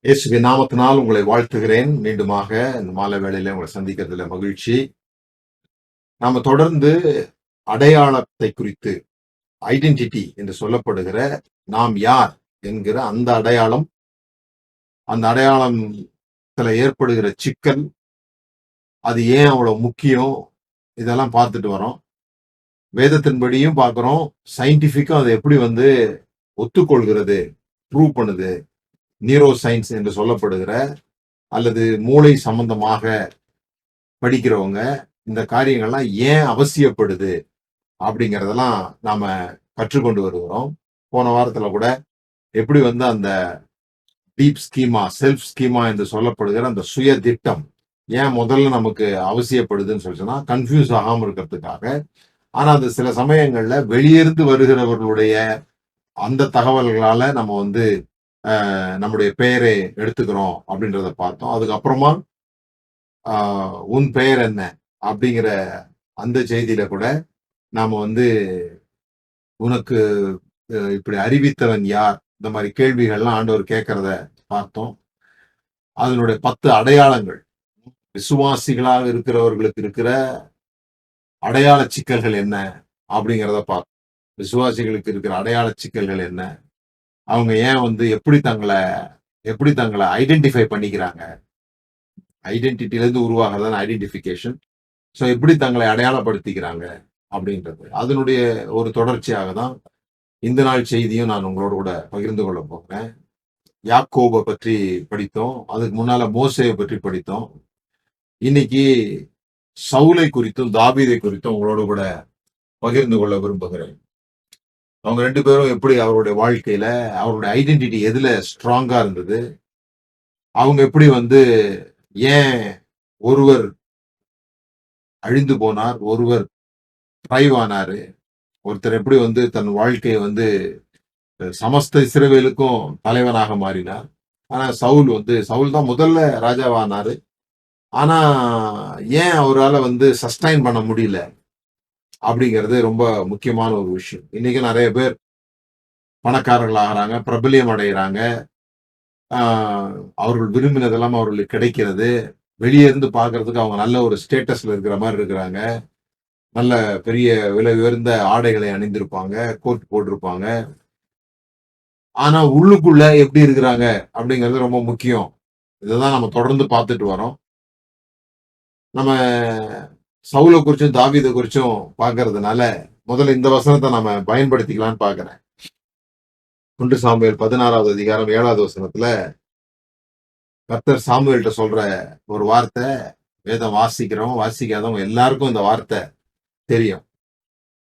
இயேசுவின் நாமத்தினால் உங்களை வாழ்த்துகிறேன். மீண்டுமாக இந்த மாலை வேளையில உங்களை சந்திக்கிறதுல மகிழ்ச்சி. நாம தொடர்ந்து அடையாளத்தை குறித்து, ஐடென்டிட்டி என்று சொல்லப்படுகிற நாம் யார் என்கிற அந்த அடையாளத்துல ஏற்படுகிற சிக்கல், அது ஏன் அவ்வளவு முக்கியம், இதெல்லாம் பார்த்துட்டு வரோம். வேதத்தின்படியும் பார்க்கிறோம், சயின்டிபிக்கும் அதை எப்படி ஒத்துக்கொள்கிறது, ப்ரூவ் பண்ணுது. நியூரோ சயின்ஸ் என்று சொல்லப்படுகிற அல்லது மூளை சம்பந்தமாக படிக்கிறவங்க இந்த காரியங்கள்லாம் ஏன் அவசியப்படுது அப்படிங்கிறதெல்லாம் நாம கற்றுக்கொண்டு வருகிறோம். போன வாரத்துல கூட எப்படி அந்த டீப் ஸ்கீமா, செல்ஃப் ஸ்கீமா என்று சொல்லப்படுகிற அந்த சுய திட்டம் ஏன் முதல்ல நமக்கு அவசியப்படுதுன்னு சொல்லிச்சுன்னா கன்ஃபியூஸ் ஆகாம இருக்கிறதுக்காக. ஆனா அது சில சமயங்கள்ல வெளியிருந்து வருகிறவர்களுடைய அந்த தகவல்களால நம்ம நம்முடைய பெயரை எடுத்துக்கிறோம் அப்படின்றத பார்த்தோம். அதுக்கப்புறமா உன் பெயர் என்ன அப்படிங்கிற அந்த செய்தியில கூட நாம உனக்கு இப்படி அறிவித்தவன் யார், இந்த மாதிரி கேள்விகள்லாம் ஆண்டவர் கேட்கறத பார்த்தோம். அதனுடைய 10 அடையாளங்கள், விசுவாசிகளாக இருக்கிறவர்களுக்கு இருக்கிற அடையாள சிக்கல்கள் என்ன அப்படிங்கிறத பார்த்தோம். விசுவாசிகளுக்கு இருக்கிற அடையாள சிக்கல்கள் என்ன, அவங்க ஏன் எப்படி தங்களை ஐடென்டிஃபை பண்ணிக்கிறாங்க, ஐடென்டிட்டிலேருந்து உருவாகிறதான ஐடென்டிஃபிகேஷன். ஸோ எப்படி தங்களை அடையாளப்படுத்திக்கிறாங்க அப்படின்றது, அதனுடைய ஒரு தொடர்ச்சியாக தான் இந்த நாள் செய்தியும் நான் உங்களோட கூட பகிர்ந்து கொள்ள போகிறேன். யாக்கோபை பற்றி படித்தோம், அதுக்கு முன்னால மோசேயை பற்றி படித்தோம். இன்னைக்கு சவுலை குறித்தும் தாவீதை குறித்தும் உங்களோட கூட பகிர்ந்து கொள்ள விரும்புகிறேன். அவங்க 2 பேரும் எப்படி அவருடைய வாழ்க்கையில அவருடைய ஐடென்டிட்டி எதுல ஸ்ட்ராங்கா இருந்தது, அவங்க எப்படி ஏன் ஒருவர் அழிந்து போனார், ஒருவர் த்ரைவ் ஆனாரு, ஒருத்தர் எப்படி தன் வாழ்க்கையை சமஸ்த இஸ்ரவேலுக்கும் தலைவனாக மாறினார். ஆனா சவுல் தான் முதல்ல ராஜாவானாரு. ஆனா ஏன் அவரால் சஸ்டைன் பண்ண முடியல அப்படிங்கிறது ரொம்ப முக்கியமான ஒரு விஷயம். இன்னைக்கு நிறைய பேர் பணக்காரர்கள் ஆகிறாங்க, பிரபலியம் அடைகிறாங்க, அவர்கள் விரும்பினதெல்லாம் அவர்களுக்கு கிடைக்கிறது. வெளியே இருந்து பார்க்கறதுக்கு அவங்க நல்ல ஒரு ஸ்டேட்டஸ்ல இருக்கிற மாதிரி இருக்கிறாங்க, நல்ல பெரிய விலை உயர்ந்த ஆடைகளை அணிந்திருப்பாங்க, கோட் போட்டிருப்பாங்க. ஆனா உள்ளுக்குள்ள எப்படி இருக்கிறாங்க அப்படிங்கிறது ரொம்ப முக்கியம். இதைதான் நம்ம தொடர்ந்து பார்த்துட்டு வரோம். நம்ம சவுலை குறிச்சும் தாவீதை குறிச்சும் பார்க்கறதுனால முதல்ல இந்த வசனத்தை நம்ம பயன்படுத்திக்கலாம்னு பார்க்கிறேன். 1 சாமுவேல் 16வது அதிகாரம் 7வது வசனத்துல கர்த்தர் சாமுவேல்கிட்ட சொல்ற ஒரு வார்த்தை, வேதம் வாசிக்கிறவங்க வாசிக்காதவங்க எல்லாருக்கும் இந்த வார்த்தை தெரியும்.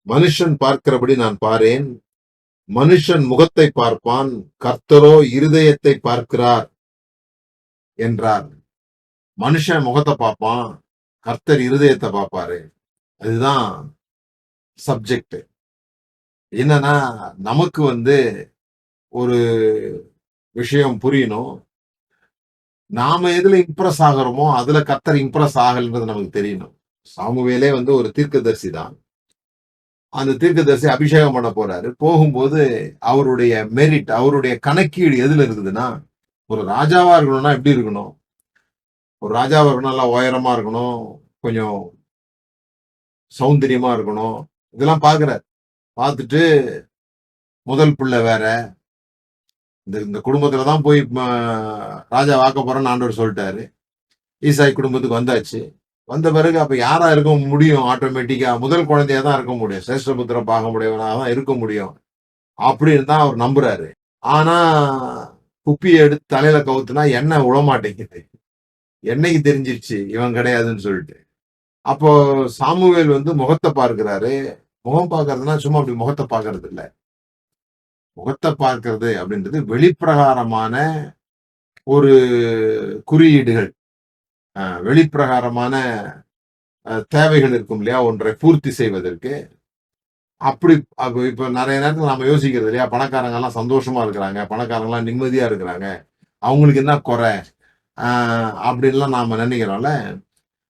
மனுஷன் பார்க்கிறபடி நான் பாரேன், மனுஷன் முகத்தை பார்ப்பான், கர்த்தரோ இருதயத்தை பார்க்கிறார் என்றார். மனுஷன் முகத்தை பார்ப்பான், கர்த்தர் இருதயத்தை பார்ப்பாரு. அதுதான் சப்ஜெக்ட். என்னன்னா, நமக்கு ஒரு விஷயம் புரியணும். நாம எதுல இம்ப்ரெஸ் ஆகிறோமோ அதுல கர்த்தர் இம்ப்ரெஸ் ஆகலன்றது நமக்கு தெரியணும். சாமுவேலே ஒரு தீர்க்கதரிசி தான். அந்த தீர்க்கதரிசி அபிஷேகம் பண்ண போறாரு. போகும்போது அவருடைய மெரிட், அவருடைய கணக்கீடு எதுல இருக்குதுன்னா, ஒரு ராஜாவா இருக்கணும்னா எப்படி இருக்கணும், ஒரு ராஜாவா இருக்கணும், நல்லா உயரமா இருக்கணும், கொஞ்சம் சௌந்தரியமா இருக்கணும், இதெல்லாம் பாக்குறாரு. பார்த்துட்டு முதல் பிள்ளை வேற, இந்த குடும்பத்துலதான் போய் ராஜா வாக்க போறேன்னு ஆண்டவர் சொல்லிட்டாரு. ஈசாய் குடும்பத்துக்கு வந்தாச்சு. வந்த பிறகு அப்ப யாரா இருக்க முடியும், ஆட்டோமேட்டிக்கா முதல் குழந்தையா தான் இருக்க முடியும், சிரேஷ்டபுத்திர பார்க்க முடியவனாக தான் இருக்க முடியும் அப்படின்னு தான் அவர் நம்புறாரு. ஆனா குப்பியை எடுத்து தலையில கவுத்துனா எண்ணெய் விழமாட்டேங்குது. என்னைக்கு தெரிஞ்சிருச்சு இவன் கிடையாதுன்னு சொல்லிட்டு. அப்போ சாமுவேல் முகத்தை பார்க்கிறாரு. முகம் பார்க்கறதுனா சும்மா அப்படி முகத்தை பார்க்கறது இல்லை. முகத்தை பார்க்கிறது அப்படின்றது வெளிப்பிரகாரமான ஒரு குறியீடுகள், வெளிப்பிரகாரமான தேவைகள் இருக்கும் இல்லையா, ஒன்றை பூர்த்தி செய்வதற்கு. அப்படி இப்ப நிறைய நேரத்தில் நாம யோசிக்கிறது இல்லையா, பணக்காரங்க எல்லாம் சந்தோஷமா இருக்கிறாங்க, பணக்காரங்க எல்லாம் நிம்மதியா இருக்கிறாங்க, அவங்களுக்கு என்ன குறை அப்படின்லாம் நாம நினைக்கிறோம்ல.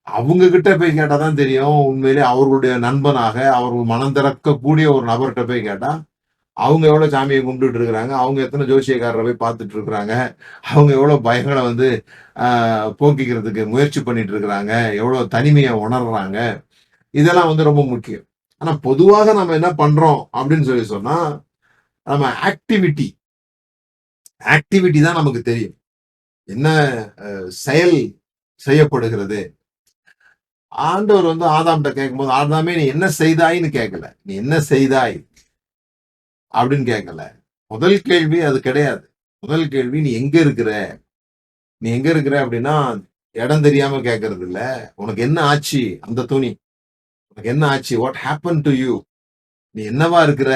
அவங்க கிட்ட போய் கேட்டாதான் தெரியும், உண்மையிலே அவர்களுடைய நண்பனாக அவர்கள் மனம் திறக்கக்கூடிய ஒரு நபர்கிட்ட போய் கேட்டா அவங்க எவ்வளவு சாமியை கும்பிட்டுட்டு இருக்கிறாங்க, அவங்க எத்தனை ஜோசியக்காரரை போய் பார்த்துட்டு இருக்கிறாங்க, அவங்க எவ்வளவு பயங்களை வந்து போக்கிக்கிறதுக்கு முயற்சி பண்ணிட்டு இருக்கிறாங்க, எவ்வளவு தனிமையை உணர்றாங்க, இதெல்லாம் வந்து ரொம்ப முக்கியம். ஆனா பொதுவாக நம்ம என்ன பண்றோம் அப்படின்னு சொல்லி சொன்னா, நம்ம ஆக்டிவிட்டி தான் நமக்கு தெரியும். என்ன செயல் செய்யப்படுகிறது. ஆண்டவர் வந்து ஆதாம்கிட்ட கேட்கும்போது, ஆதாமே நீ என்ன செய்தாய்ன்னு கேட்கல, நீ என்ன செய்தாய் அப்படின்னு கேட்கல. முதல் கேள்வி அது கிடையாது. முதல் கேள்வி நீ எங்க இருக்கிற, நீ எங்க இருக்கிற அப்படின்னா இடம் தெரியாம கேட்கறது இல்ல. உனக்கு என்ன ஆச்சு அந்த துணி, உனக்கு என்ன ஆச்சு, வாட் ஹேப்பன் டு யூ, நீ என்னவா இருக்கிற,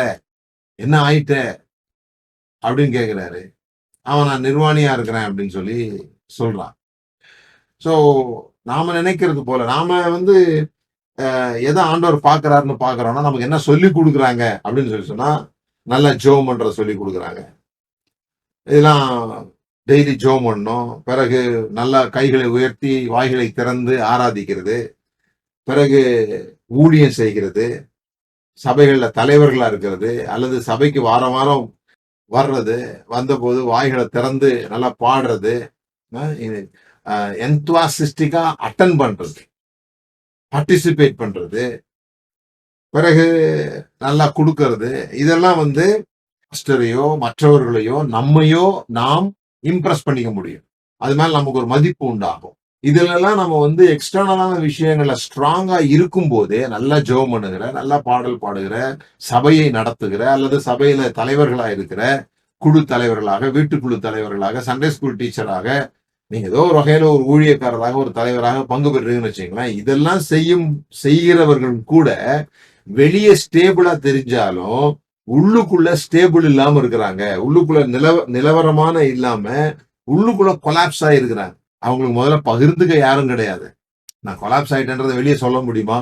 என்ன ஆயிட்ட அப்படின்னு கேட்கிறாரு. அவன் நான் நிர்வாணியா இருக்கிறேன் அப்படின்னு சொல்லி சொல்றான். சோ நாம நினைக்கிறது போல நாம வந்து எதை ஆண்டவர் பாக்குறாருன்னு பாக்குறோம்னா, நமக்கு என்ன சொல்லி கொடுக்குறாங்க அப்படின்னு சொல்லி சொன்னா, நல்லா ஜெபம் பண்ற சொல்லி கொடுக்குறாங்க. இதெல்லாம் டெய்லி ஜெபம் பண்ணணும். பிறகு நல்லா கைகளை உயர்த்தி வாய்களை திறந்து ஆராதிக்கிறது, பிறகு ஊழியம் செய்கிறது, சபைகள்ல தலைவர்களா இருக்கிறது, அல்லது சபைக்கு வாரம் வாரம் வர்றது, வந்தபோது வாய்களை திறந்து நல்லா பாடுறது, என்துவாசிஸ்டிக்கா அட்டன் பண்றது, பார்ட்டிசிபேட் பண்றது, பிறகு நல்லா கொடுக்கறது, இதெல்லாம் வந்து மாஸ்டரையோ மற்றவர்களையோ நம்மையோ நாம் இம்ப்ரெஸ் பண்ணிக்க முடியும். அது மேல நமக்கு ஒரு மதிப்பு உண்டாகும். இதுலெல்லாம் நம்ம வந்து எக்ஸ்டர்னலான விஷயங்கள்ல ஸ்ட்ராங்கா இருக்கும் போதே நல்லா ஜெபம் பண்ணுகிற, நல்லா பாடல் பாடுகிற, சபையை நடத்துகிற, அல்லது சபையில தலைவர்களா இருக்கிற, குழு தலைவர்களாக, வீட்டுக்குழு தலைவர்களாக, சண்டே ஸ்கூல் டீச்சராக, நீங்க ஏதோ ஒரு வகையில ஒரு ஊழியக்காரராக, ஒரு தலைவராக பங்கு பெறுறீங்கன்னு வச்சுங்களேன். இதெல்லாம் செய்கிறவர்கள் கூட வெளியே ஸ்டேபிளா தெரிஞ்சாலும் உள்ளுக்குள்ள ஸ்டேபிள் இல்லாம இருக்கிறாங்க. உள்ளுக்குள்ள நிலவரமான இல்லாம உள்ளுக்குள்ள கொலாப்ஸ் ஆகி இருக்கிறாங்க. அவங்களுக்கு முதல்ல பகிர்ந்துக்க யாரும் கிடையாது. நான் கொலாப்ஸ் ஆயிட்டேன்றதை வெளியே சொல்ல முடியுமா?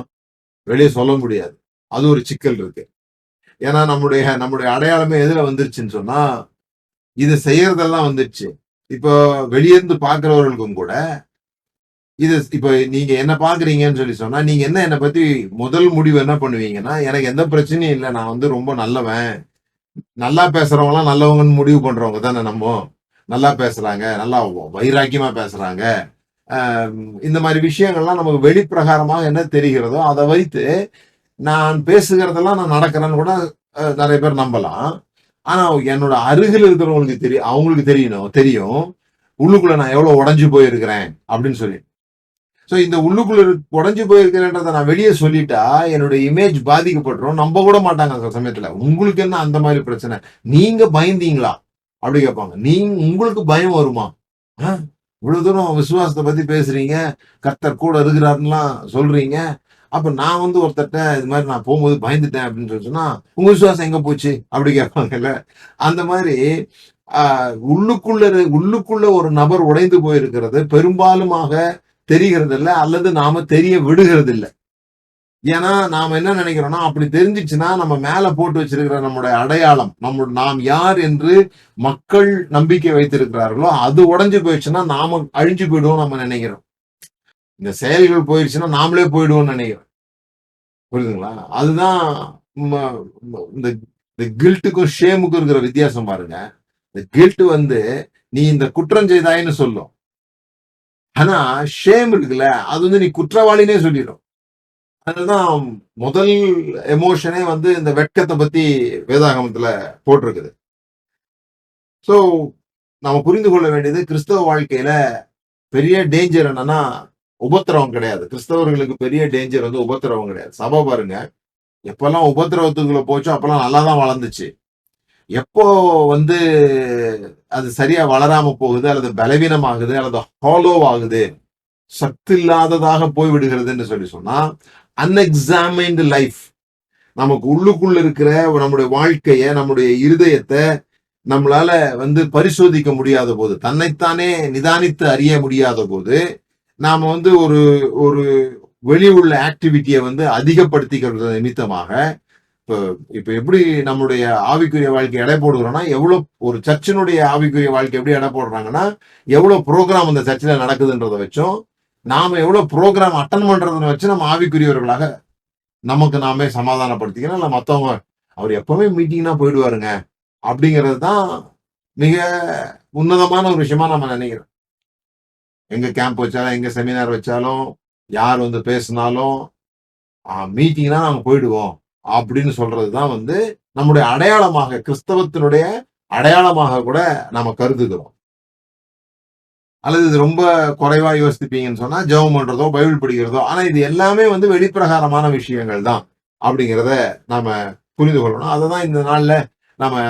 வெளியே சொல்ல முடியாது. அது ஒரு சிக்கல் இருக்கு. ஏன்னா நம்முடைய அடையாளமே எதுல வந்துருச்சுன்னு சொன்னா, இது செய்யறதெல்லாம் வந்துருச்சு. இப்போ வெளியிருந்து பாக்குறவர்களுக்கும் கூட இது இப்ப நீங்க என்ன பாக்குறீங்கன்னு சொல்லி சொன்னா, நீங்க என்ன பத்தி முதல் முடிவு என்ன பண்ணுவீங்கன்னா, எனக்கு எந்த பிரச்சனையும் இல்லை, நான் வந்து ரொம்ப நல்லவன், நல்லா பேசுறவங்க எல்லாம் நல்லவங்கன்னு முடிவு பண்றவங்க தானே நம்ம. நல்லா பேசுறாங்க, நல்லா வைராக்கியமா பேசுறாங்க, இந்த மாதிரி விஷயங்கள்லாம் நமக்கு வெளிப்பிரகாரமாக என்ன தெரிகிறதோ அதை வைத்து நான் பேசுகிறதெல்லாம் நான் நடக்கிறேன்னு கூட நிறைய பேர் நம்பலாம். ஆனா என்னோட அருகில் இருக்கிறவங்களுக்கு தெரியும், அவங்களுக்கு தெரியும் உள்ளுக்குள்ள நான் எவ்வளவு உடைஞ்சு போயிருக்கிறேன் அப்படின்னு சொல்லி. சோ இந்த உள்ளுக்குள்ள உடைஞ்சு போயிருக்கிறேன்றத நான் வெளியே சொல்லிட்டா என்னோட இமேஜ் பாதிக்கப்பட்டுரும். நம்ப கூட மாட்டாங்க அந்த சமயத்துல. உங்களுக்கு என்ன அந்த மாதிரி பிரச்சனை, நீங்க பயந்தீங்களா அப்படி கேட்பாங்க. உங்களுக்கு பயம் வருமா? இவ்வளவு தூரம் விசுவாசத்தை பத்தி பேசுறீங்க, கர்த்தர் கூட இருக்கிறாருலாம் சொல்றீங்க, அப்ப நான் வந்து ஒருத்தட்ட இது மாதிரி நான் போகும்போது பயந்துட்டேன் அப்படின்னு சொல்லி சொன்னா, உங்க விசுவாசம் எங்க போச்சு அப்படி கேட்பாங்கல்ல. அந்த மாதிரி உள்ளுக்குள்ள ஒரு நபர் உடைந்து போயிருக்கிறது பெரும்பாலுமாக தெரிகிறது இல்லை, அல்லது நாம தெரிய விடுகிறது இல்லை. ஏன்னா நாம என்ன நினைக்கிறோம்னா, அப்படி தெரிஞ்சிச்சுன்னா நம்ம மேல போட்டு வச்சிருக்கிற நம்முடைய அடையாளம், நாம் யார் என்று மக்கள் நம்பிக்கை வைத்திருக்கிறார்களோ அது உடைஞ்சு போயிடுச்சுன்னா நாம அழிஞ்சு போயிடுவோம் நம்ம நினைக்கிறோம். இந்த செயல்கள் போயிடுச்சுன்னா நாமளே போயிடுவோம்னு நினைக்கிறோம். புரியுதுங்களா? அதுதான் இந்த கில்ட்டுக்கும் ஷேமுக்கும் இருக்கிற வித்தியாசம் பாருங்க. இந்த கில்ட் வந்து நீ இந்த குற்றம் செய்தாயின்னு சொல்லும். ஆனா ஷேம் இருக்குல்ல, அது வந்து நீ குற்றவாளினே சொல்லிடும். அதுதான் முதல் எமோஷனே வந்து இந்த வெட்கத்தை பத்தி வேதாகமத்துல போட்டிருக்குது. சோ நம்ம புரிந்து கொள்ள வேண்டியது, கிறிஸ்தவ வாழ்க்கையில பெரிய டேஞ்சர் என்னன்னா உபத்திரவம் கிடையாது. கிறிஸ்தவர்களுக்கு பெரிய டேஞ்சர் வந்து உபத்திரவம் கிடையாது. சபை பாருங்க, எப்பெல்லாம் உபத்திரவத்துக்குள்ள போச்சோ அப்பெல்லாம் நல்லாதான் வளர்ந்துச்சு. எப்போ வந்து அது சரியா வளராம போகுது, அல்லது பலவீனமாகுது, அல்லது ஹாலோ ஆகுது, சத்து இல்லாததாக போய் விடுகிறதுன்னு சொல்லி சொன்னா, அன்எக்ஸாமைன்டு லைஃப், நமக்கு உள்ளுக்குள்ள இருக்கிற நம்முடைய வாழ்க்கைய, நம்முடைய இருதயத்தை நம்மளால வந்து பரிசோதிக்க முடியாத போது, தன்னைத்தானே நிதானித்து அறிய முடியாத போது, நாம வந்து ஒரு வெளி உள்ள ஆக்டிவிட்டியை வந்து அதிகப்படுத்திக்கிறது நிமித்தமாக, இப்ப எப்படி நம்முடைய ஆவிக்குரிய வாழ்க்கை எடை போடுகிறோம்னா, எவ்வளவு ஒரு சர்ச்சினுடைய ஆவிக்குரிய வாழ்க்கை எப்படி எடை போடுறாங்கன்னா, எவ்வளவு ப்ரோக்ராம் அந்த சர்ச்சில் நடக்குதுன்றதை வச்சும், நாம எவ்வளவு ப்ரோக்ராம் அட்டன் பண்றதுன்னு வச்சு நம்ம ஆவிக்குரியவர்களாக நமக்கு நாமே சமாதானப்படுத்திக்கணும். இல்ல மத்தவங்க அவர் எப்பவுமே மீட்டிங்னா போயிடுவாருங்க அப்படிங்கிறது தான் மிக உன்னதமான ஒரு விஷயமா நம்ம நினைக்கிறோம். எங்க கேம்ப் வச்சாலும், எங்க செமினார் வச்சாலும், யார் வந்து பேசினாலும் மீட்டிங்னா நாங்க போயிடுவோம் அப்படின்னு சொல்றதுதான் வந்து நம்முடைய அடையாளமாக, கிறிஸ்தவத்தினுடைய அடையாளமாக கூட நாம கருதுகிறோம். அல்லது இது ரொம்ப குறைவா யோசிப்பீங்கன்னு சொன்னா ஜெபம் பண்றதோ, பைபிள் படிக்கிறதோ, ஆனா இது எல்லாமே வந்து வெளிப்பிரகாரமான விஷயங்கள் தான் அப்படிங்கிறத நாம புரிந்து கொள்ளணும். அததான் இந்த நாள்ல நாம